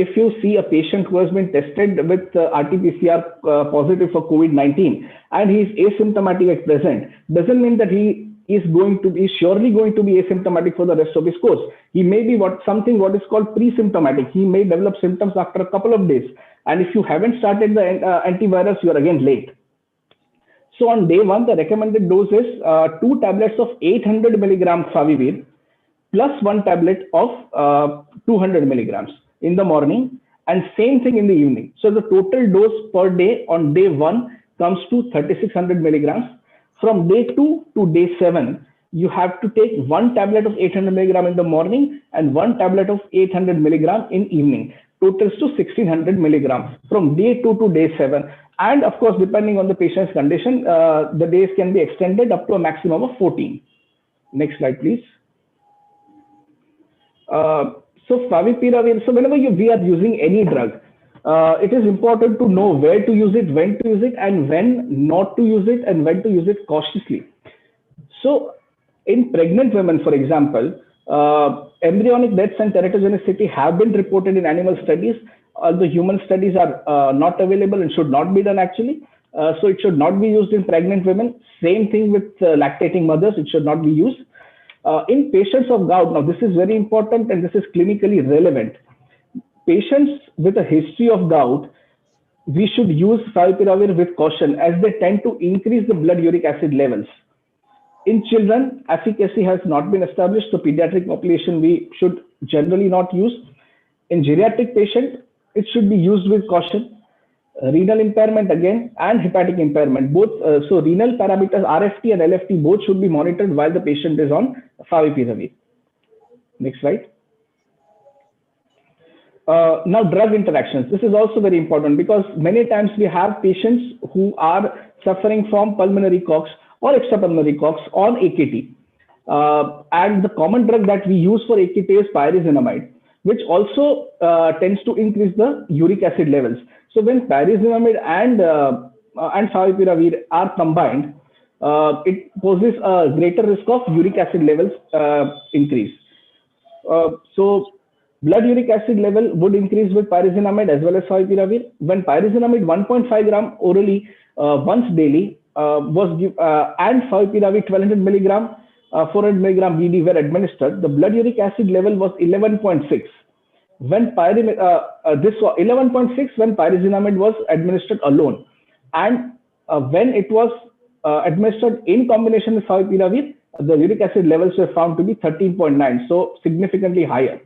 if you see a patient who has been tested with RT-PCR positive for COVID-19 and he is asymptomatic at present, doesn't mean that he is surely going to be asymptomatic for the rest of his course. He may be what is called pre-symptomatic. He may develop symptoms after a couple of days. And if you haven't started the antivirus, you are again late. So on day one, the recommended dose is 2 tablets of 800 milligram Favivir plus 1 tablet of 200 milligrams in the morning, and same thing in the evening. So the total dose per day on day one comes to 3600 milligrams. From day 2 to day 7, you have to take 1 tablet of 800 milligram in the morning and 1 tablet of 800 milligram in evening. Totals to 1600 milligram from day 2 to day 7. And of course, depending on the patient's condition, the days can be extended up to a maximum of 14. Next slide, please. So favipiravir, so whenever we are using any drug, it is important to know where to use it, when to use it, and when not to use it, and when to use it cautiously. So in pregnant women, for example, embryonic deaths and teratogenicity have been reported in animal studies. Although human studies are not available and should not be done actually. So it should not be used in pregnant women. Same thing with lactating mothers, it should not be used. In patients of gout, now this is very important and this is clinically relevant. Patients with a history of gout, we should use favipiravir with caution as they tend to increase the blood uric acid levels. In children, efficacy has not been established, so pediatric population we should generally not use. In geriatric patient, it should be used with caution. Renal impairment again and hepatic impairment, both. So renal parameters RFT and LFT both should be monitored while the patient is on favipiravir. Next slide. Now drug interactions. This is also very important because many times we have patients who are suffering from pulmonary coughs or extrapulmonary coughs on AKT. And the common drug that we use for AKT is pyrazinamide, which also tends to increase the uric acid levels. So when pyrazinamide and favipiravir are combined, it poses a greater risk of uric acid levels increase. So blood uric acid level would increase with pyrazinamide as well as favipiravir. When pyrazinamide 1.5 gram orally once daily was and favipiravir 1200 milligram 400 milligram BD were administered, the blood uric acid level was 11.6. When this was 11.6 when pyrazinamide was administered alone, and when it was administered in combination with favipiravir, the uric acid levels were found to be 13.9, so significantly higher.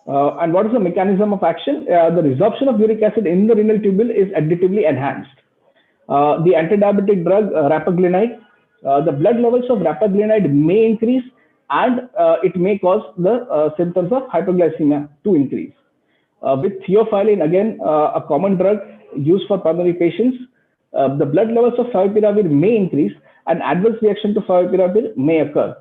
And what is the mechanism of action? The resorption of uric acid in the renal tubule is additively enhanced. The antidiabetic drug rapaglinide, the blood levels of rapaglinide may increase and it may cause the symptoms of hypoglycemia to increase. With theophylline, again, a common drug used for pulmonary patients, the blood levels of favipiravir may increase and adverse reaction to favipiravir may occur.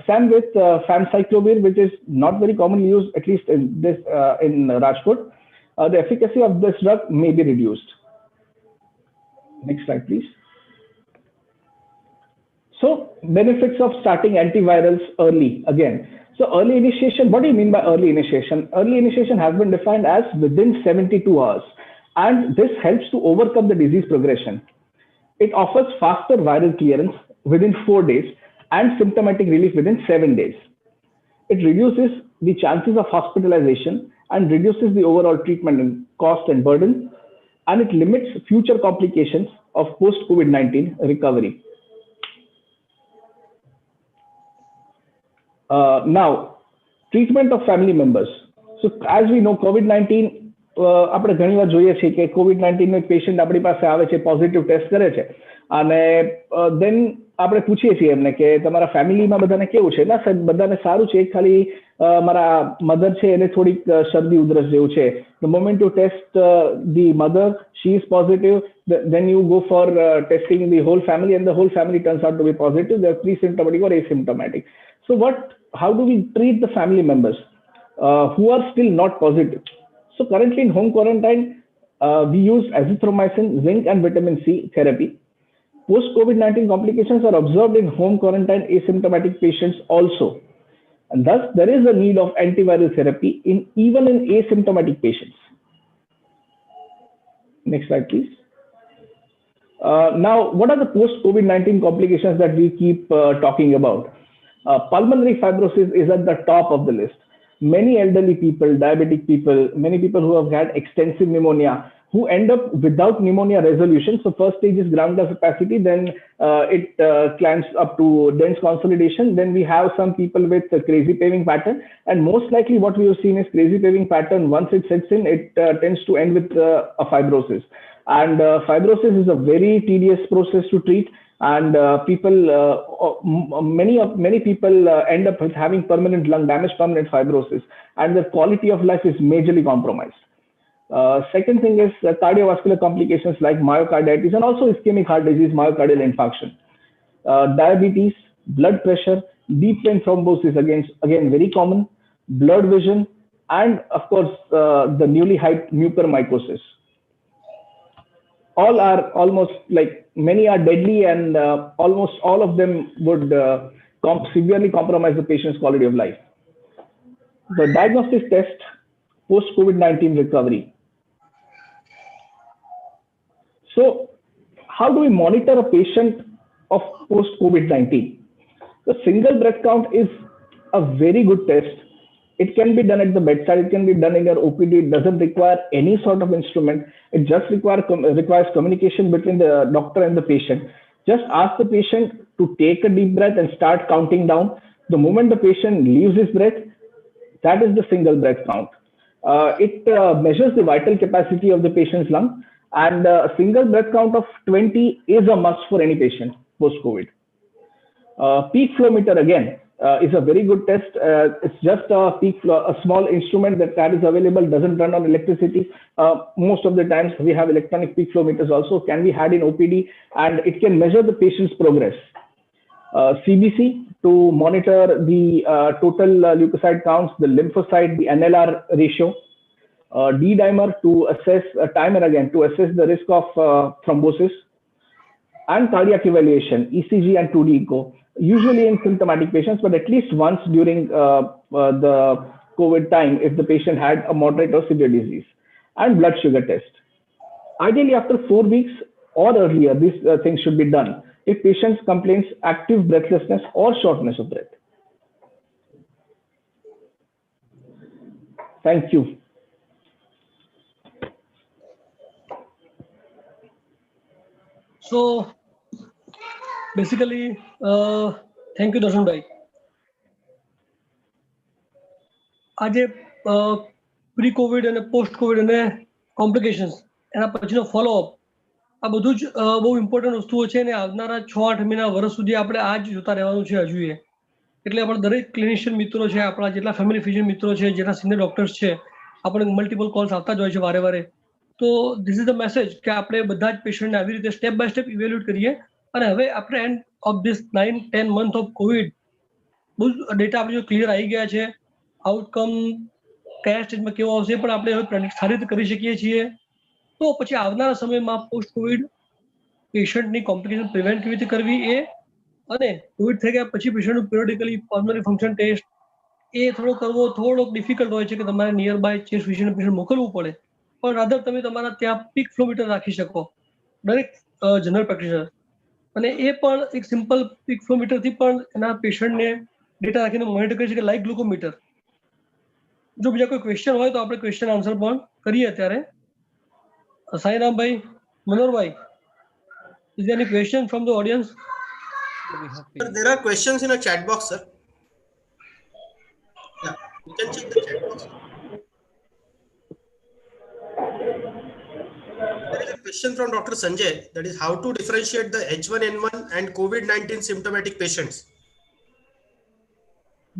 Same with famciclovir, which is not very commonly used, at least in this in Rajkot. The efficacy of this drug may be reduced. Next slide, please. So benefits of starting antivirals early again. So early initiation, what do you mean by early initiation? Early initiation has been defined as within 72 hours, and this helps to overcome the disease progression. It offers faster viral clearance within 4 days and symptomatic relief within 7 days. It reduces the chances of hospitalization and reduces the overall treatment and cost and burden, and it limits future complications of post-COVID-19 recovery. Now, treatment of family members. So as we know, COVID-19, આપણે ઘણી વાર જોઈએ છે કે COVID-19 નો એક patient આપણી પાસે આવે છે, પોઝિટિવ ટેસ્ટ કરે છે, અને દેન આપણે પૂછીએ છીએ એમને કે તમારા ફેમિલીમાં બધાને કેવું છે? ના સાહેબ, બધાને સારું છે, ખાલી મારા મધર છે એને થોડીક શરદી ઉધરસ જેવું છે. The moment you test the mother, she is positive, then you go for testing the whole family and the whole family turns out to be positive. They are pre-symptomatic or asymptomatic. So how do we treat the family members who are still not positive? So currently in home quarantine, we use azithromycin, zinc and vitamin C therapy. Post-COVID-19 complications are observed in home quarantine asymptomatic patients also. And thus, there is a need of antiviral therapy even in asymptomatic patients. Next slide, please. Now, what are the post-COVID-19 complications that we keep talking about? Pulmonary fibrosis is at the top of the list. Many elderly people, diabetic people, many people who have had extensive pneumonia, who end up without pneumonia resolution. So first stage is ground glass opacity, then it climbs up to dense consolidation. Then we have some people with a crazy paving pattern, and most likely what we have seen is crazy paving pattern. Once it sets in, it tends to end with a fibrosis. And fibrosis is a very tedious process to treat, and many people end up with having permanent lung damage, permanent fibrosis, and their quality of life is majorly compromised. Second thing is cardiovascular complications like myocarditis and also ischemic heart disease, myocardial infarction, diabetes, blood pressure, deep vein thrombosis, again very common, blurred vision, and of course the newly hyped mucormycosis. All are almost like, many are deadly, and almost all of them would severely compromise the patient's quality of life. The diagnostic test post COVID-19 recovery. So, how do we monitor a patient of post COVID-19? The single breath count is a very good test. It can be done at the bedside. It can be done in your OPD. It doesn't require any sort of instrument. It just requires communication between the doctor and the patient. Just ask the patient to take a deep breath and start counting down. The moment the patient leaves his breath, that is the single breath count. It measures the vital capacity of the patient's lung, and a single breath count of 20 is a must for any patient post-COVID. Peak flow meter, again, is a very good test. It's just a small instrument that is available, doesn't run on electricity. Most of the times we have electronic peak flow meters also, can be had in OPD, and it can measure the patient's progress. CBC to monitor the total leukocyte counts, the lymphocyte, the NLR ratio. D-dimer to assess to assess the risk of thrombosis, and cardiac evaluation, ECG and 2D echo, usually in symptomatic patients, but at least once during the COVID time if the patient had a moderate or severe disease, and blood sugar test. Ideally, after 4 weeks or earlier, these things should be done if patients complains active breathlessness or shortness of breath. Thank you. So basically, thank you, Darshan bhai. આજે pre Covid અને post Covid અને complications એના પછીનો follow up, આ બધું જ બહુ important વસ્તુઓ છે, અને આવનારા 6-8 મહિના વર્ષ સુધી આપણે આ જ જોતા રહેવાનું છે હજુ. એટલે આપણા દરેક ક્લિનિશિયન મિત્રો છે, આપણા જેટલા ફેમિલી ફિઝિશિયન મિત્રો છે, જેટલા સિનિયર ડોક્ટર્સ છે, આપણે મલ્ટિપલ કોલ્સ આવતા જ હોય છે વારે વારે. તો ધીસ ઇઝ ધ મેસેજ કે આપણે બધા જ પેશન્ટને આવી રીતે સ્ટેપ બાય સ્ટેપ ઇવેલ્યુએટ કરીએ. અને હવે આપણે end of this 9-10 month of Covid બહુ ડેટા આપણે જો ક્લિયર આવી ગયા છે, આઉટકમ કયા સ્ટેજમાં કેવો આવશે પણ આપણે હવે પ્રેડિક્ટ સારી રીતે કરી શકીએ છીએ. તો પછી આવનારા સમયમાં પોસ્ટ કોવિડ પેશન્ટની કોમ્પ્લિકેશન પ્રિવેન્ટ કેવી રીતે કરવી એ, અને કોવિડ થઈ ગયા પછી પેશન્ટનું પિરિયોડિકલી પલ્મનરી ફંક્શન ટેસ્ટ એ થોડોક ડિફિકલ્ટ હોય છે કે તમારે nearby chest physician patient મોકલવું પડે, પણ રાધર તમે તમારા ત્યાં પીક ફ્લો મીટર રાખી શકો દરેક જનરલ પ્રેક્ટિશનર, અને એ પણ એક સિમ્પલ પીક ફ્લો મીટરથી પણ એના પેશન્ટને ડેટા રાખીને મોનિટર કરી શકે, લાઈક ગ્લુકોમીટર. જો બીજા કોઈ ક્વેશ્ચન હોય તો આપણે ક્વેશ્ચન આન્સર પણ કરીએ અત્યારે. સાઈરામભાઈ, Manoharbhai, is there any question from the audience? Sir, there are questions in a chat box, sir. Yeah, you can check the chat box. There is a question from Dr. Sanjay, that is how to differentiate the H1N1 and COVID-19 symptomatic patients.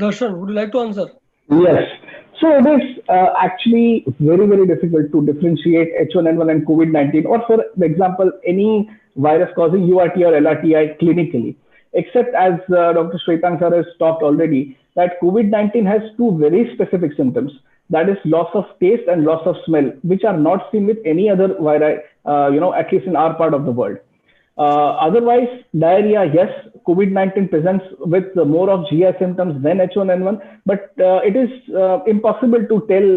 Darshan, would you like to answer? Yes. So it is actually very, very difficult to differentiate H1N1 and COVID-19, or for example, any virus causing URTI or LRTI clinically, except as Dr. Shwetang sir has talked already, that COVID-19 has two very specific symptoms, that is loss of taste and loss of smell, which are not seen with any other viri, at least in our part of the world. Otherwise, diarrhea, yes, COVID-19 presents with more of GI symptoms than H1N1, but it is impossible to tell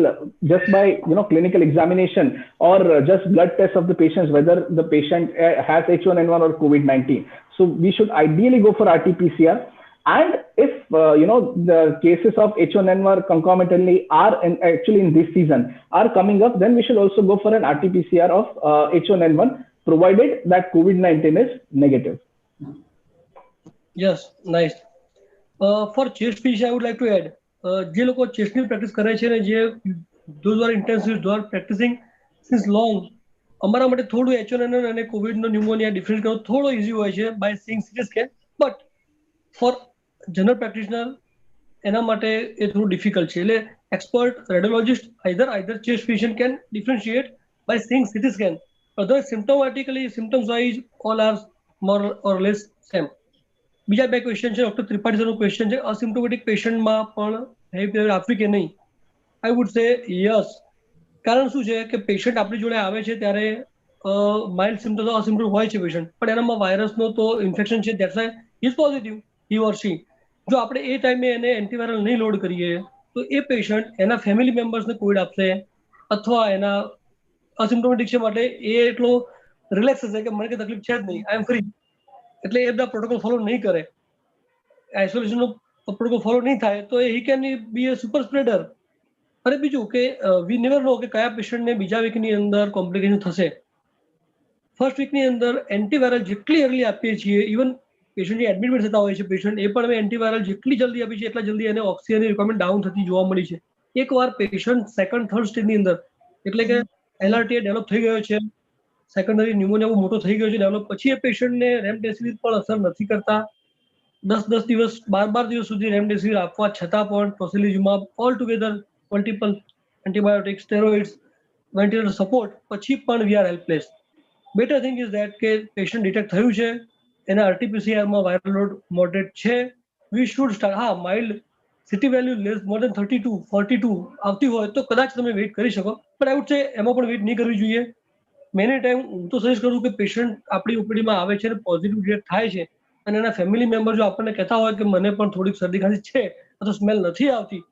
just by clinical examination or just blood tests of the patients whether the patient has H1N1 or COVID-19. So we should ideally go for RT-PCR, And if the cases of H1N1 concomitantly are actually in this season are coming up, then we should also go for an RT-PCR of H1N1, provided that COVID-19 is negative. Yes, nice. For chest fish, I would like to add, જે લોકો ચેસ્ટની practice કરે છે ને જે those are intensive, those are practicing since long, અમારા માટે થોડું H1N1 અને કોવિડનો ન્યુમોનિયા ડિફરન્સ કરવો થોડો ઇઝી હોય છે by seeing CT scan, but for general practitioner એના માટે એ થોડું ડિફિકલ્ટ છે. એટલે expert radiologist either chest physician can differentiate by seeing CT scan. Other symptomatically symptoms wise all are more or less same. બીજા બે ક્વેશ્ચન છે doctor Tripathi સરનો ક્વેશ્ચન છે, અસિમ્પ્ટોમેટિક પેશન્ટમાં પણ હેવી આપવી કે નહીં? I would say yes. કારણ શું છે કે પેશન્ટ આપણી જોડે આવે છે ત્યારે માઇલ્ડ સિમ્ટમ્સ અસિમ્પ્ટોમેટિક હોય છે પેશન્ટ, પણ એનામાં વાયરસનો તો ઇન્ફેક્શન છે, દેટ્સ વાય ઇઝ પોઝિટિવ હી ઓર શી. જો આપણે એ ટાઈમે એને એન્ટીવાયરલ નહીં લોડ કરીએ તો એ પેશન્ટ એના ફેમિલી મેમ્બર્સને કોવિડ આપશે, અથવા એના અસિમ્પ્ટોમેટિક છે માટે એ એટલો રિલેક્સ હશે કે મને કંઈ તકલીફ છે જ નહીં, આઈ એમ ફ્રી, એટલે એ બધા પ્રોટોકોલ ફોલો નહીં કરે, આઇસોલેશનનો પ્રોટોકોલ ફોલો નહીં થાય તો he can be A super spreader. અને બીજું કે વી નેવર નો કે કયા પેશન્ટને બીજા વીકની અંદર કોમ્પ્લિકેશન થશે. ફર્સ્ટ વીકની અંદર એન્ટીવાયરલ જેટલી અર્લી આપીએ છીએ, ઇવન પેશન્ટ જે એડમિટ થતા હોય છે પેશન્ટ, એ પણ અમે એન્ટીવાયરલ જેટલી જલ્દી આપીએ છીએ એટલા જલ્દી એને ઓક્સિજનની રિક્વાયરમેન્ટ ડાઉન થતી જોવા મળી છે. એકવાર પેશન્ટ સેકન્ડ થર્ડ સ્ટેજની અંદર, એટલે કે એલઆરટી ડેવલપ થઈ ગયો છે, સેકન્ડરી ન્યુમોનિયા બહુ મોટો થઈ ગયો છે ડેવલપ, પછી એ પેશન્ટને રેમડેસિવિર પણ અસર નથી કરતા. 10 દિવસ 12 દિવસ સુધી રેમડેસિવિર આપવા છતાં પણ tocilizumab all together multiple antibiotics, steroids, ventilator support પછી પણ we are helpless. Better thing is that કે પેશન્ટ ડિટેક્ટ થયું છે, એના આરટીપીસીઆરમાં વાયરલ લોડ મોડરેટ છે, વી શુડ સ્ટાર્ટ. હા, mild CT value less more than 32 42 આવતી હોય તો કદાચ તમે વેઇટ કરી શકો, પણ આઈ વુડ સે એમાં પણ વેઇટ નહીં કરવી જોઈએ. મેની ટાઈમ હું તો સજેસ્ટ કરું કે પેશન્ટ આપણી ઓપીડીમાં આવે છે અને પોઝિટિવ ડિટેક્ટ થાય છે અને એના ફેમિલી મેમ્બર જો આપણને કહેતા હોય કે મને પણ થોડીક શરદી ખાંસી છે અથવા સ્મેલ નથી આવતી,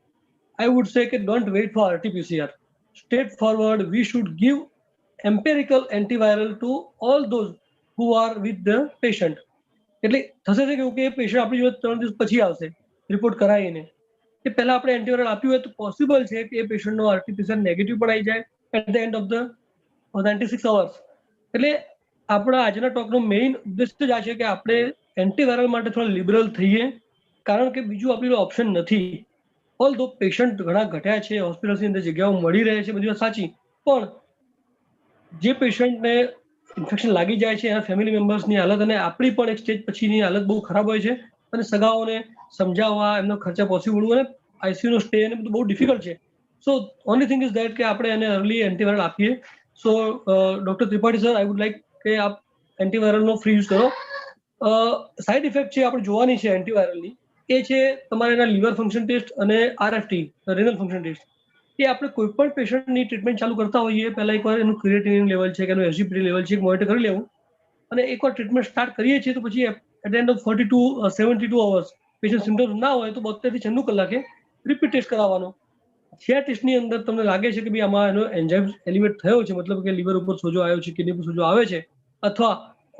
I would say that don't wait for RT-PCR. Straightforward, we should give empirical antiviral to all those who are with the patient. એટલે થશે છે કે એ પેશન્ટ આપણી જોડે 3 દિવસ પછી આવશે રિપોર્ટ કરાવીને, એ પહેલા આપણે એન્ટીવાયરલ આપ્યું હોય તો પોસિબલ છે કે એ પેશન્ટનો આરટીપીસીઆર નેગેટિવ પણ આવી જાય at the end of the 96 hours. એટલે આપણા આજના ટોકનો મેઇન ઉદ્દેશ્ય જ આ છે કે આપણે એન્ટીવાયરલ માટે થોડા લિબરલ થઈએ, કારણ કે બીજું આપણી ઓપ્શન નથી. ઓલ દો પેશન્ટ ઘણા ઘટ્યા છે, હોસ્પિટલની અંદર જગ્યાઓ મળી રહે છે, બધી વાત સાચી, પણ જે પેશન્ટને ઇન્ફેક્શન લાગી જાય છે એના ફેમિલી મેમ્બર્સની હાલત અને આપણી પણ એક સ્ટેજ પછીની હાલત બહુ ખરાબ હોય છે, અને સગાઓને સમજાવવા, એમનો ખર્ચા પોસિબલ અને આઈસીયુનો સ્ટે એને બધું બહુ ડિફિકલ્ટ છે. So only thing is that કે આપણે એને અર્લી એન્ટીવાયરલ આપીએ. So doctor Tripathi sir, I would like કે આપ એન્ટીવાયરલનો ફ્રી યુઝ કરો. સાઇડ ઇફેક્ટ છે આપણે જોવાની છે એન્ટીવાયરલની, એ છે તમારે એના લીવર ફંક્શન ટેસ્ટ અને આરએફટી રેનલ ફંક્શન ટેસ્ટ. એ આપણે કોઈ પણ પેશન્ટની ટ્રીટમેન્ટ ચાલુ કરતા હોઈએ પહેલા એકવાર એનું ક્રિએટિનિન લેવલ છે કે એનું એસજીપીટી લેવલ છે મોનિટર કરી લેવું, અને એકવાર ટ્રીટમેન્ટ સ્ટાર્ટ કરીએ છીએ તો પછી at the end of 72 hours patient symptoms ના હોય તો 72 થી 96 કલાકે રિપીટ ટેસ્ટ કરાવવાનો. જે ટેસ્ટની અંદર તમને લાગે છે કે ભાઈ આમાં એનો એન્ઝાઇમ એલિવેટ થયો છે, મતલબ કે લીવર ઉપર સોજો આવ્યો છે, કિડની ઉપર સોજો આવે છે, અથવા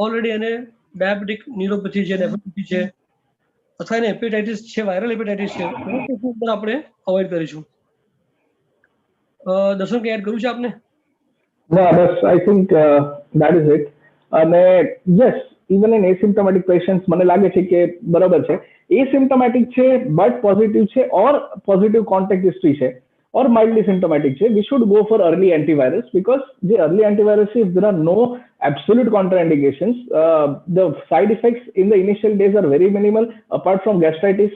ઓલરેડી એને ડાયાબિટીક ન્યુરોપેથી છે, નેફ્રોપેથી છે, અથવા એને હેપેટાઇટિસ છે, વાયરલ હેપેટાઇટિસ છે, આપણે અવોઇડ કરીશું. દર્શન કંઈ એડ કરવું છે આપને? No, that's, I think that is it. અને yes, even in asymptomatic patients મને લાગે છે કે બરાબર છે, asymptomatic છે બટ પોઝિટિવ છે ઓર પોઝિટિવ કોન્ટેક્ટ હિસ્ટ્રી છે or mildly symptomatic છે, we should go for early antivirals, because the early antivirals, if there are no absolute contraindications, the side effects in the initial days are very minimal. Apart from gastritis,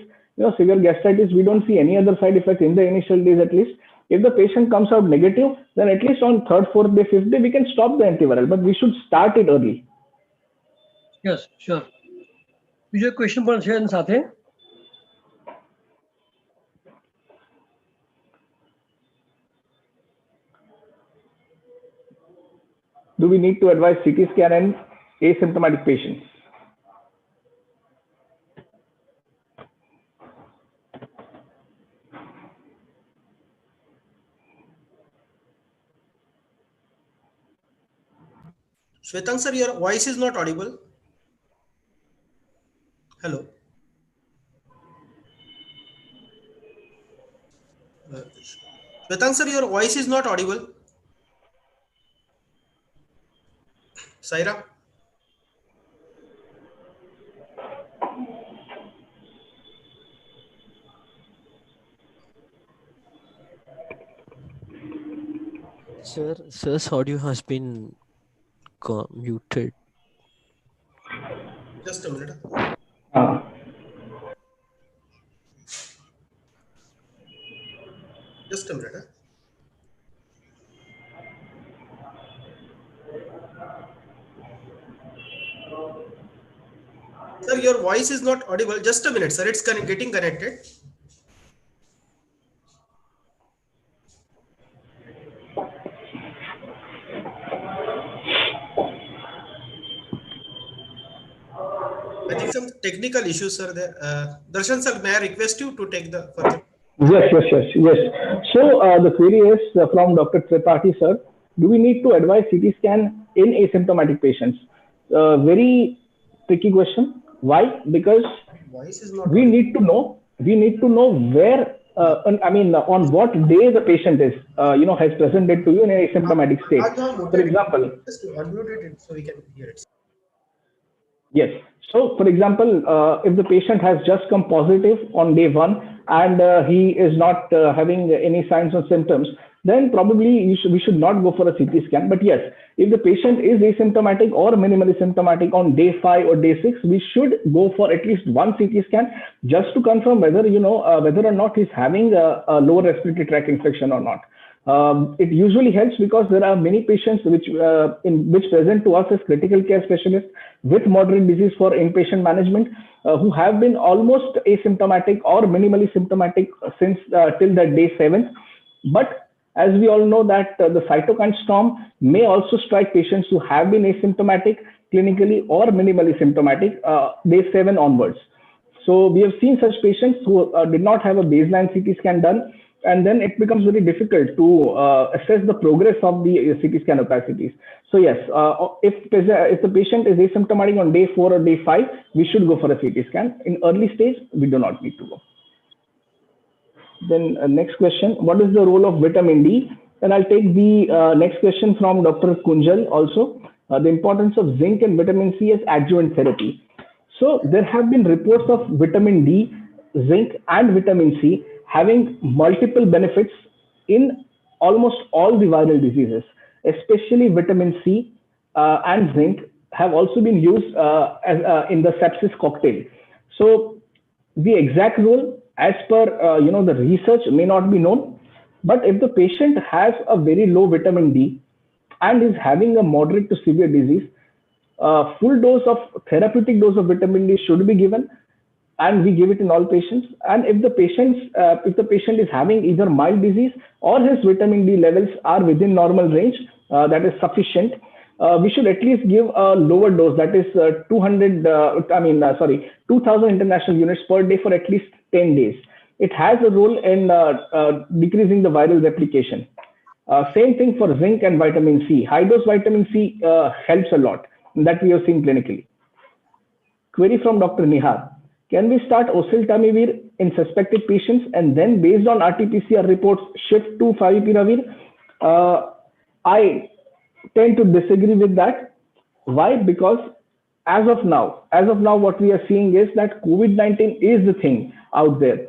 severe gastritis, we don't see any other side effect in the initial days at least. If the patient comes out negative, then at least on third, fourth day, fifth day, we can stop the antiviral, but we should start it early. Yes, sure. બીજો એક question પણ છે એની સાથે. Do we need to advise CT scan in asymptomatic patients? Shwetang sir, your voice is not audible. Hello. Shwetang sir, your voice is not audible. Saira? Sir's audio has been muted. Just a minute. Uh, Just a minute. Sir, your voice is not audible. Just a minute, sir. It's getting connected. I think some technical issues are there. Darshan sir, may I request you to take the further? yes. So the query is from Dr. Tripathi, sir. Do we need to advise CT scan in asymptomatic patients? Very tricky question. Why? Because Voice is not we audible. need to know. We need to know where. On what day the patient is, has presented to you in a asymptomatic state. आज हम For muted it. example, Just unmuted it so we can hear it. yes. So, for example, if the patient has just come positive on day one and he is not having any signs or symptoms, then probably we should not go for a CT scan. But yes, if the patient is asymptomatic or minimally symptomatic on day 5 or day 6, we should go for at least one CT scan just to confirm whether whether or not he's having a lower respiratory tract infection or not. It usually helps because there are many patients which present to us as critical care specialists with moderate disease for inpatient management who have been almost asymptomatic or minimally symptomatic since till the day 7th. But as we all know that the cytokine storm may also strike patients who have been asymptomatic clinically or minimally symptomatic day 7 onwards. So we have seen such patients who did not have a baseline CT scan done, and then it becomes very difficult to assess the progress of the CT scan opacities. So yes, if the patient is asymptomatic on day 4 or day 5, we should go for a CT scan. In early stage, we do not need to go. Then next question, what is the role of vitamin D? And I'll take the next question from Dr. Kunjal also. The importance of zinc and vitamin C as adjuvant therapy. So there have been reports of vitamin D, zinc, and vitamin C having multiple benefits in almost all the viral diseases, especially vitamin C and zinc have also been used in the sepsis cocktail. So the exact role, as per the research, may not be known. But if the patient has a very low vitamin D and is having a moderate to severe disease, full dose of therapeutic dose of vitamin D should be given, and we give it in all patients. And if the patient is having either mild disease or his vitamin D levels are within normal range, that is sufficient. We should at least give a lower dose, that is 2000 international units per day for at least 10 days. It has a role in decreasing the viral replication. Same thing for zinc and vitamin C. High dose vitamin C helps a lot, that we have seen clinically. Query from Dr. Nihar. Can we start oseltamivir in suspected patients and then based on RT-PCR reports shift to favipiravir? I tend to disagree with that. Why? Because as of now, what we are seeing is that COVID-19 is the thing out there.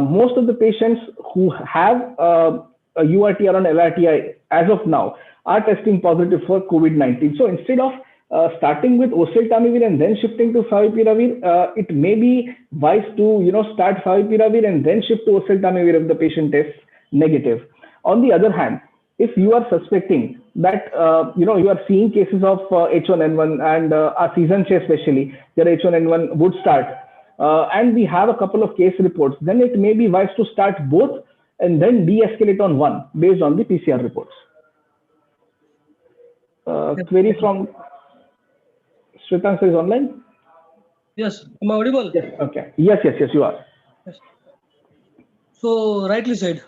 Most of the patients who have a URTR and LRTI as of now are testing positive for COVID-19. So instead of starting with oseltamivir and then shifting to favipiravir, it may be wise to start favipiravir and then shift to oseltamivir if the patient is negative. On the other hand, if you are suspecting that you are seeing cases of H1N1 and our season chair especially, their H1N1 would start, and we have a couple of case reports, then it may be wise to start both and then de-escalate on one based on the PCR reports. Query from Shwetang is online. Yes, am I audible? Yes. Okay. Yes, you are. Yes. So rightly said.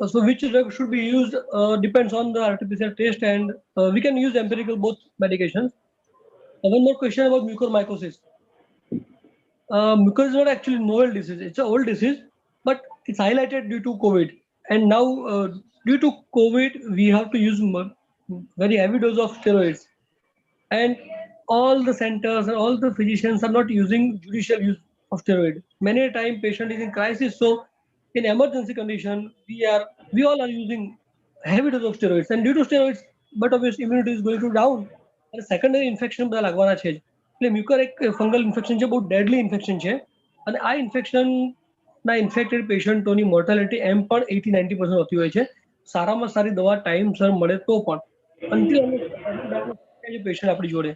So which drug should be used depends on the RT-PCR test, and we can use empirical both medications. One more question about mucormycosis. Mucor is not actually novel disease; it's an old disease, but it's highlighted due to COVID. And now, due to COVID, we have to use very heavy dose of steroids. And all the centers and all the physicians are not using judicial use of steroid. Many a time patient is in crisis, so in emergency condition, we all are using heavy dose of steroids. And due to steroids, but obviously immunity is going to down. અને secondary infection બધા લાગવાના છે જ. એટલે Mucor એક fungal infection છે, બહુ deadly infection છે. અને આ ઇન્ફેક્શનના ઇન્ફેક્ટેડ પેશન્ટોની મોર્ટાલિટી એમ પણ 80-90% હોતી હોય છે. સારામાં સારી દવા ટાઈમસર મળે તો પણ અંતિમ પેશન્ટ આપણી જોડે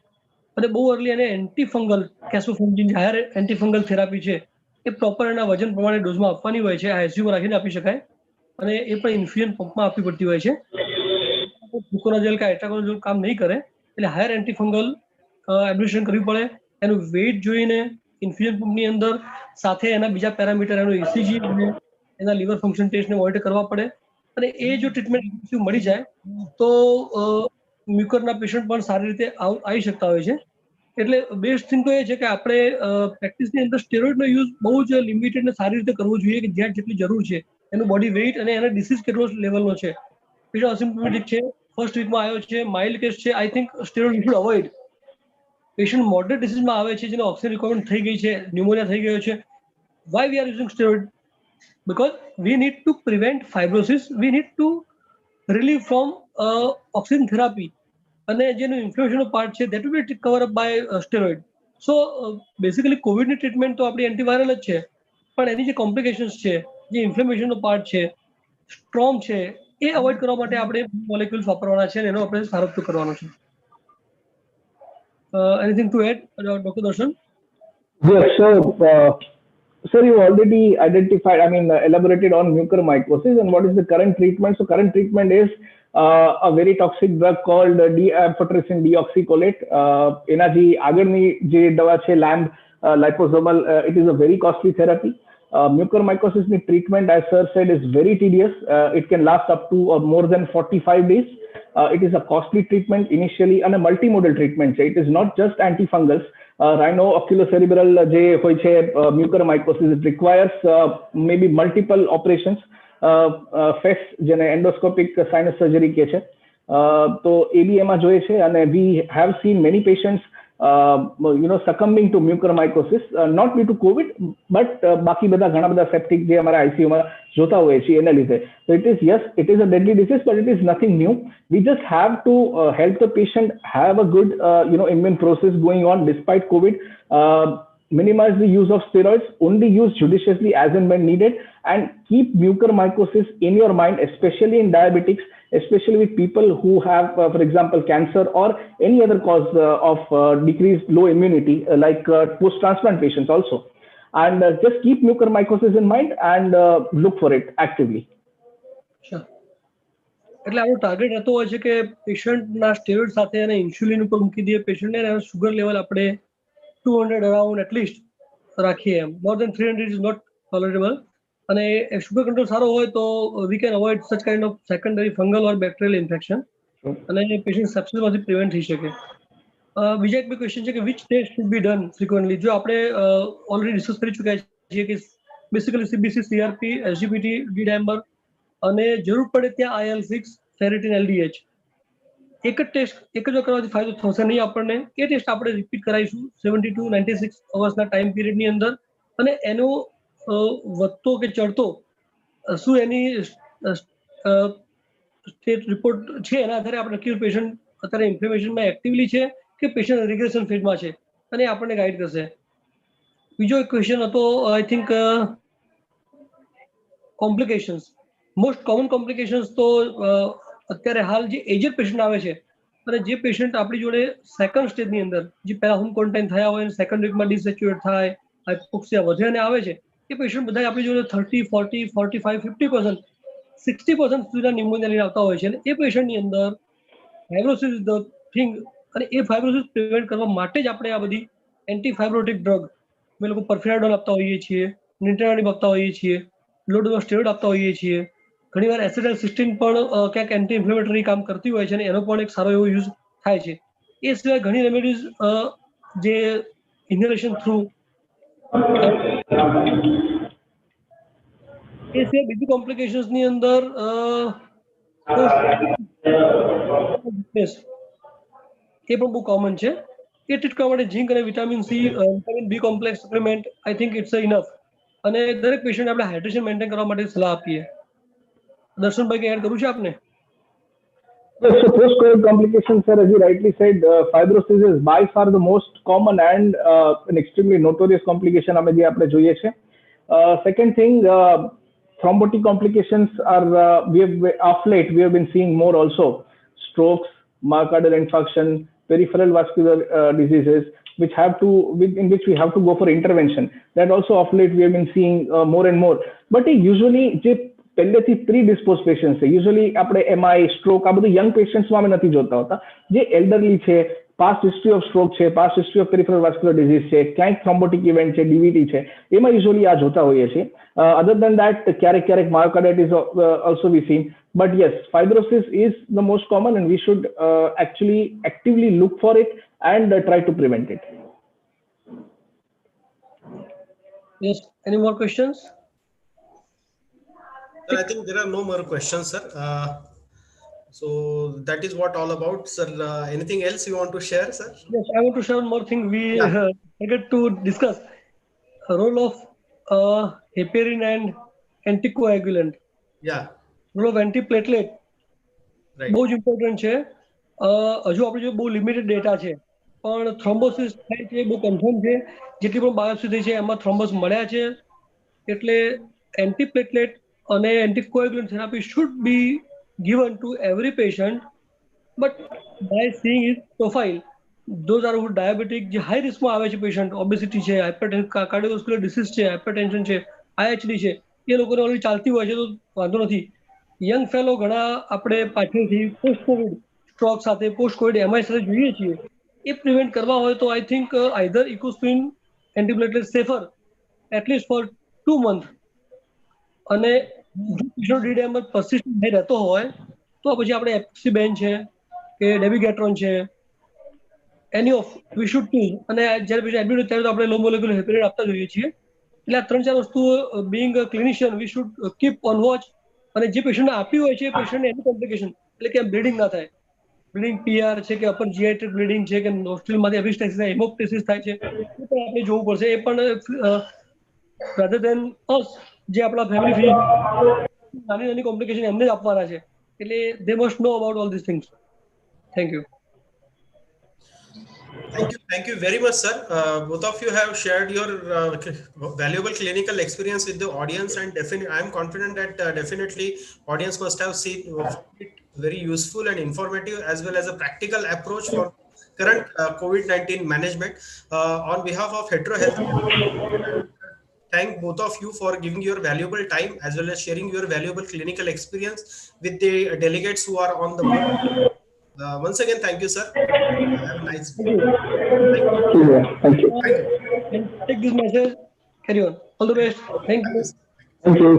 અને બહુ અર્લી અને એન્ટીફંગલ કેસોફેન્જિન હાયર એન્ટીફંગલ થેરાપી છે એ પ્રોપર એના વજન પ્રમાણે ડોઝમાં આપવાની હોય છે. આ આઈસીયુમાં રાખીને આપી શકાય અને એ પણ ઇન્ફ્યુઝન પંપમાં આપવી પડતી હોય છે. ગ્લુકોનાઝોલ કે એટ્રાકોનાઝોલ કામ નહીં કરે એટલે હાયર એન્ટીફંગલ એડમિશન કરવી પડે. એનું વેઇટ જોઈને ઇન્ફ્યુઝન પંપની અંદર સાથે એના બીજા પેરામીટર એનું ઇસીજી અને એના લીવર ફંક્શન ટેસ્ટને મોનિટર કરવા પડે. અને એ જો ટ્રીટમેન્ટ મળી જાય તો મ્યુકરના પેશન્ટ પણ સારી રીતે આવી શકતા હોય છે. એટલે બેસ્ટ થિંગ તો એ છે કે આપણે પ્રેક્ટિસની અંદર સ્ટેરોઇડનો યુઝ બહુ જ લિમિટેડ ને સારી રીતે કરવો જોઈએ કે જ્યાં જેટલી જરૂર છે. એનું બોડી વેઇટ અને એના ડિસીઝ કેટલો લેવલનો છે. પેશન્ટ અસિમ્પ્ટોમેટિક છે, ફર્સ્ટ વીકમાં આવ્યો છે, માઇલ્ડ કેસ છે, I think steroid you should avoid. Patient moderate ડિસીઝમાં આવે છે જેને ઓક્સિજન રિક્વાયરમેન્ટ થઈ ગઈ છે, ન્યુમોનિયા થઈ ગયો છે, why we are using steroid? Because we need to prevent fibrosis, we need to relieve from oxygen therapy. અને જેનું ઇન્ફ્લેમેશનનો પાર્ટ છે that will be covered up by steroid. So basically કોવિડની ટ્રીટમેન્ટ તો આપણી એન્ટીવાયરલ જ છે, પણ એની જે કોમ્પ્લિકેશન્સ છે, જે ઇન્ફ્લેમેશનનો પાર્ટ છે, સ્ટ્રોમ છે, એ અવોઇડ કરવા માટે આપણે મોલેક્યુલ્સ વાપરવાના છે અને એનો આપણે સારો ઉપયોગ કરવાનો છે. એનીથિંગ ટુ એડ, ડોક્ટર દર્શન? Yes, sir, you already identified, elaborated on mucormycosis and what is the current treatment. So current treatment is a very toxic drug called D-amphotericin deoxycholate. એના જે આગળની જે દવા છે LAMB, liposomal, it is a very costly therapy. Mucormycosis treatment, as sir said, is very tedious. It can last up to or more than 45 days. It is a costly treatment initially and a multimodal treatment. It is not just antifungals. Rhino-oculocerebral જે હોય છે mucormycosis, it requires maybe multiple operations. FES જેને endoscopic sinus surgery કહે છે, તો એ બી એમાં જોઈએ છે. અને we have seen many patients succumbing to mucormycosis, not due to COVID, but બાકી બધા ઘણા બધા septic જે અમારા ICU માં જોતા હોઈએ છીએ એના લીધે. So it is a deadly disease, but it is nothing new. We just have to help the patient have a good immune process going on despite COVID. Minimize the use of steroids, only use judiciously as and when needed, and keep mucormycosis in your mind, especially in diabetics, especially with people who have, for example, cancer or any other cause of decreased low immunity, like post-transplant patients also. And just keep mucormycosis in mind and look for it actively. Sure. એટલે આપણો target હતો હોય છે કે પેશન્ટના steroid સાથે એને insulin ઉપર મૂકી દઈએ પેશન્ટને, અને શુગર લેવલ આપણે 200 અરાઉન્ડ એટલીસ્ટ રાખીએ. એમ more than 300 is not tolerable. અને શુગર કંટ્રોલ સારો હોય તો we can avoid such kind of secondary fungal or bacterial infection અને પેશન્ટ સેપ્સિસમાંથી પ્રિવેન્ટ થઈ શકે. બીજા એક બે ક્વેશ્ચન છે કે which test should be done frequently. જો આપણે ઓલરેડી ડિસ્કસ કરી ચૂક્યા છીએ કે basically CBC, CRP, SGPT, D-dimer અને જરૂર પડે ત્યાં IL-6, ફેરેટિન, LDH. એક જ ટેસ્ટ એક જ કરવાથી ફાયદો થશે નહીં આપણને. એ ટેસ્ટ આપણે રિપીટ કરાવીશું 72-96 અવર્સના ટાઈમ પીરિયડની અંદર. અને એનો વધતો કે ચડતો શું એની સ્ટેટ રિપોર્ટ છે એના આધારે આપણે નક્કી પેશન્ટ અત્યારે ઇન્ફ્લેમેશનમાં એક્ટિવલી છે કે પેશન્ટ રિગ્રેશન ફેઝમાં છે અને આપણને ગાઈડ કરશે. બીજો એક ક્વેશ્ચન હતો I think complications. Most common complications તો અત્યારે હાલ જે એજડ પેશન્ટ આવે છે અને જે પેશન્ટ આપણી જોડે સેકન્ડ સ્ટેજની અંદર જે પહેલા હોમ ક્વોરન્ટાઇન થયા હોય અને સેકન્ડ વીકમાં ડિસેચ્યુએટ થાય, હાઇપોક્સિયા વધે અને આવે છે, એ પેશન્ટ બધા આપણી જોડે 30, 40, 45, 50%, 60% સુધીના ન્યુમોનિયા લઈને આવતા હોય છે. અને એ પેશન્ટની અંદર ફાઇબ્રોસિસ ઇઝ ધ થિંગ. અને એ ફાઇબ્રોસિસ પ્રિવેન્ટ કરવા માટે જ આપણે આ બધી એન્ટીફાઇબ્રોટિક ડ્રગ અમે લોકો પરફેરાડોલ આપતા હોઈએ છીએ, નિન્ટેરાડિન આપતા હોઈએ છીએ, લો ડોઝ સ્ટેરોઇડ આપતા હોઈએ છીએ. ઘણીવાર એસિટાઇલસિસ્ટિન પણ ક્યાંક એન્ટી ઇન્ફ્લેમેટરી કામ કરતી હોય છે અને એનો પણ એક સારો એવો યુઝ થાય છે. એ સિવાય ઘણી રેમેડીઝ જે ઇન્હેલેશન થ્રુ એ સિવાય બીજી કોમ્પ્લિકેશન્સની અંદર એ પણ બહુ કોમન છે. એ ટ્રીટ કરવા માટે ઝીંક અને vitamin C, vitamin B complex supplement I think it's enough. અને દરેક પેશન્ટ આપણે હાઇડ્રેશન મેન્ટેન કરવા માટે સલાહ આપીએ. દર્શનભાઈ કંઈ એડ કરવું છે આપને? Yes, so post-COVID complications, sir, as you rightly said, fibrosis is by far the most common and an extremely notorious complication અમે જે આપણે જોઈએ છે. Second thing, thrombotic complications are of late we have been seeing more also. Strokes, myocardial infarction, peripheral vascular diseases, in which we have to go for intervention. That also of late we have been seeing more and more. But usually જે પહેલેથી પ્રીડિસ્પોઝ patient છે, usually આપણે MI, stroke, આ બધું young પેશન્ટ્સમાં અમે નથી જોતા હોતા. જે એલ્ડરલી છે, પાસ્ટ હિસ્ટ્રી ઓફ સ્ટ્રોક છે, past history of peripheral vascular disease છે, ક્યાંક થ્રોમ્બોટિક ઇવેન્ટ છે, ડીવીટી છે, એમાં યુઝ્યુઅલી આ જોતા હોઈએ છીએ. અધર દેન દેટ ક્યારેક ક્યારેક myocarditis also we seen. But yes, fibrosis is the most common and we should actually actively look for it and try to prevent it. Yes, any more questions? Sir, I think there are no more questions, sir. So that is what all about, sir. Anything else you want to share, sir? Yes, I want to share one more thing. We forget to discuss the role of heparin and anticoagulant. Yeah. Role of antiplatelet. Right. બહુ જ important છે. હજુ આપણે જો બહુ limited data છે, પણ thrombosis થાય છે બહુ કન્ફર્મ છે. જેટલી પણ બાયોપ્સી થઈ છે એમાં થ્રોમ્બોસ મળ્યા છે. એટલે એન્ટીપ્લેટલેટ અને anticoagulant therapy should be given to every patient, but by seeing his profile, those are who diabetic, જે હાઈ રિસ્કમાં આવે છે પેશન્ટ, ઓબેસિટી છે, કાર્ડિયોવાસ્ક્યુલર ડિસીઝ છે, હાઇપરટેન્શન છે, આઈએચડી છે, એ લોકોને ઓલરેડી ચાલતી હોય છે તો વાંધો નથી. યંગ ફેલો ઘણા આપણે પાછળથી પોસ્ટ કોવિડ સ્ટ્રોક સાથે, પોસ્ટ કોવિડ એમઆઈ સાથે જોઈએ છીએ. એ પ્રિવેન્ટ કરવા હોય તો I think either Ecosprin antiplatelet safer at least for 2 months. અને જો પેશન્ટ ડીડેમર પરસિસ્ટન્ટ થઈ રહેતો હોય તો પછી આપણે એપ્સિબેન છે કે ડેબિગેટ્રોન છે, એની ઓફ વી શુડ ચૂઝ. અને જ્યારે પેશન્ટ એડમિટ ત્યારે તો આપણે લો મોલેક્યુલર હેપેરિન આપતા જોઈએ છીએ. એટલે આ 3-4 વસ્તુઓ being a clinician we should keep on watch. અને જે પેશન્ટને આપી હોય છે એ પેશન્ટને એની કોમ્પ્લિકેશન એટલે કે બ્લીડિંગ ના થાય. બ્લીડિંગ પીઆર છે કે અપર જીઆઈ બ્લીડિંગ છે કે નોસ્ટ્રિલમાંથી એપિસ્ટેસિસ થાય, હેમોપ્ટેસિસ થાય છે, એ પણ આપણે જોવું પડશે. એ પણ rather than us, જે આપણા ફેમિલી ફિઝિશિયન નાની નાની કોમ્પ્લિકેશન એમને જ આપવાના છે. એટલે they must know about all these things. Thank you. Thank you very much, sir. Both of you have shared your valuable clinical experience with the audience, and definitely, I am confident that definitely audience must have seen it very useful and informative, as well as a practical approach for current COVID-19 management. On behalf of Hetero Health, thank both of you for giving your valuable time as well as sharing your valuable clinical experience with the delegates who are on the board. Once again, thank you, sir. Have a nice day. Thank you. And take this message, carry on. All the best. Thank you. Thank you.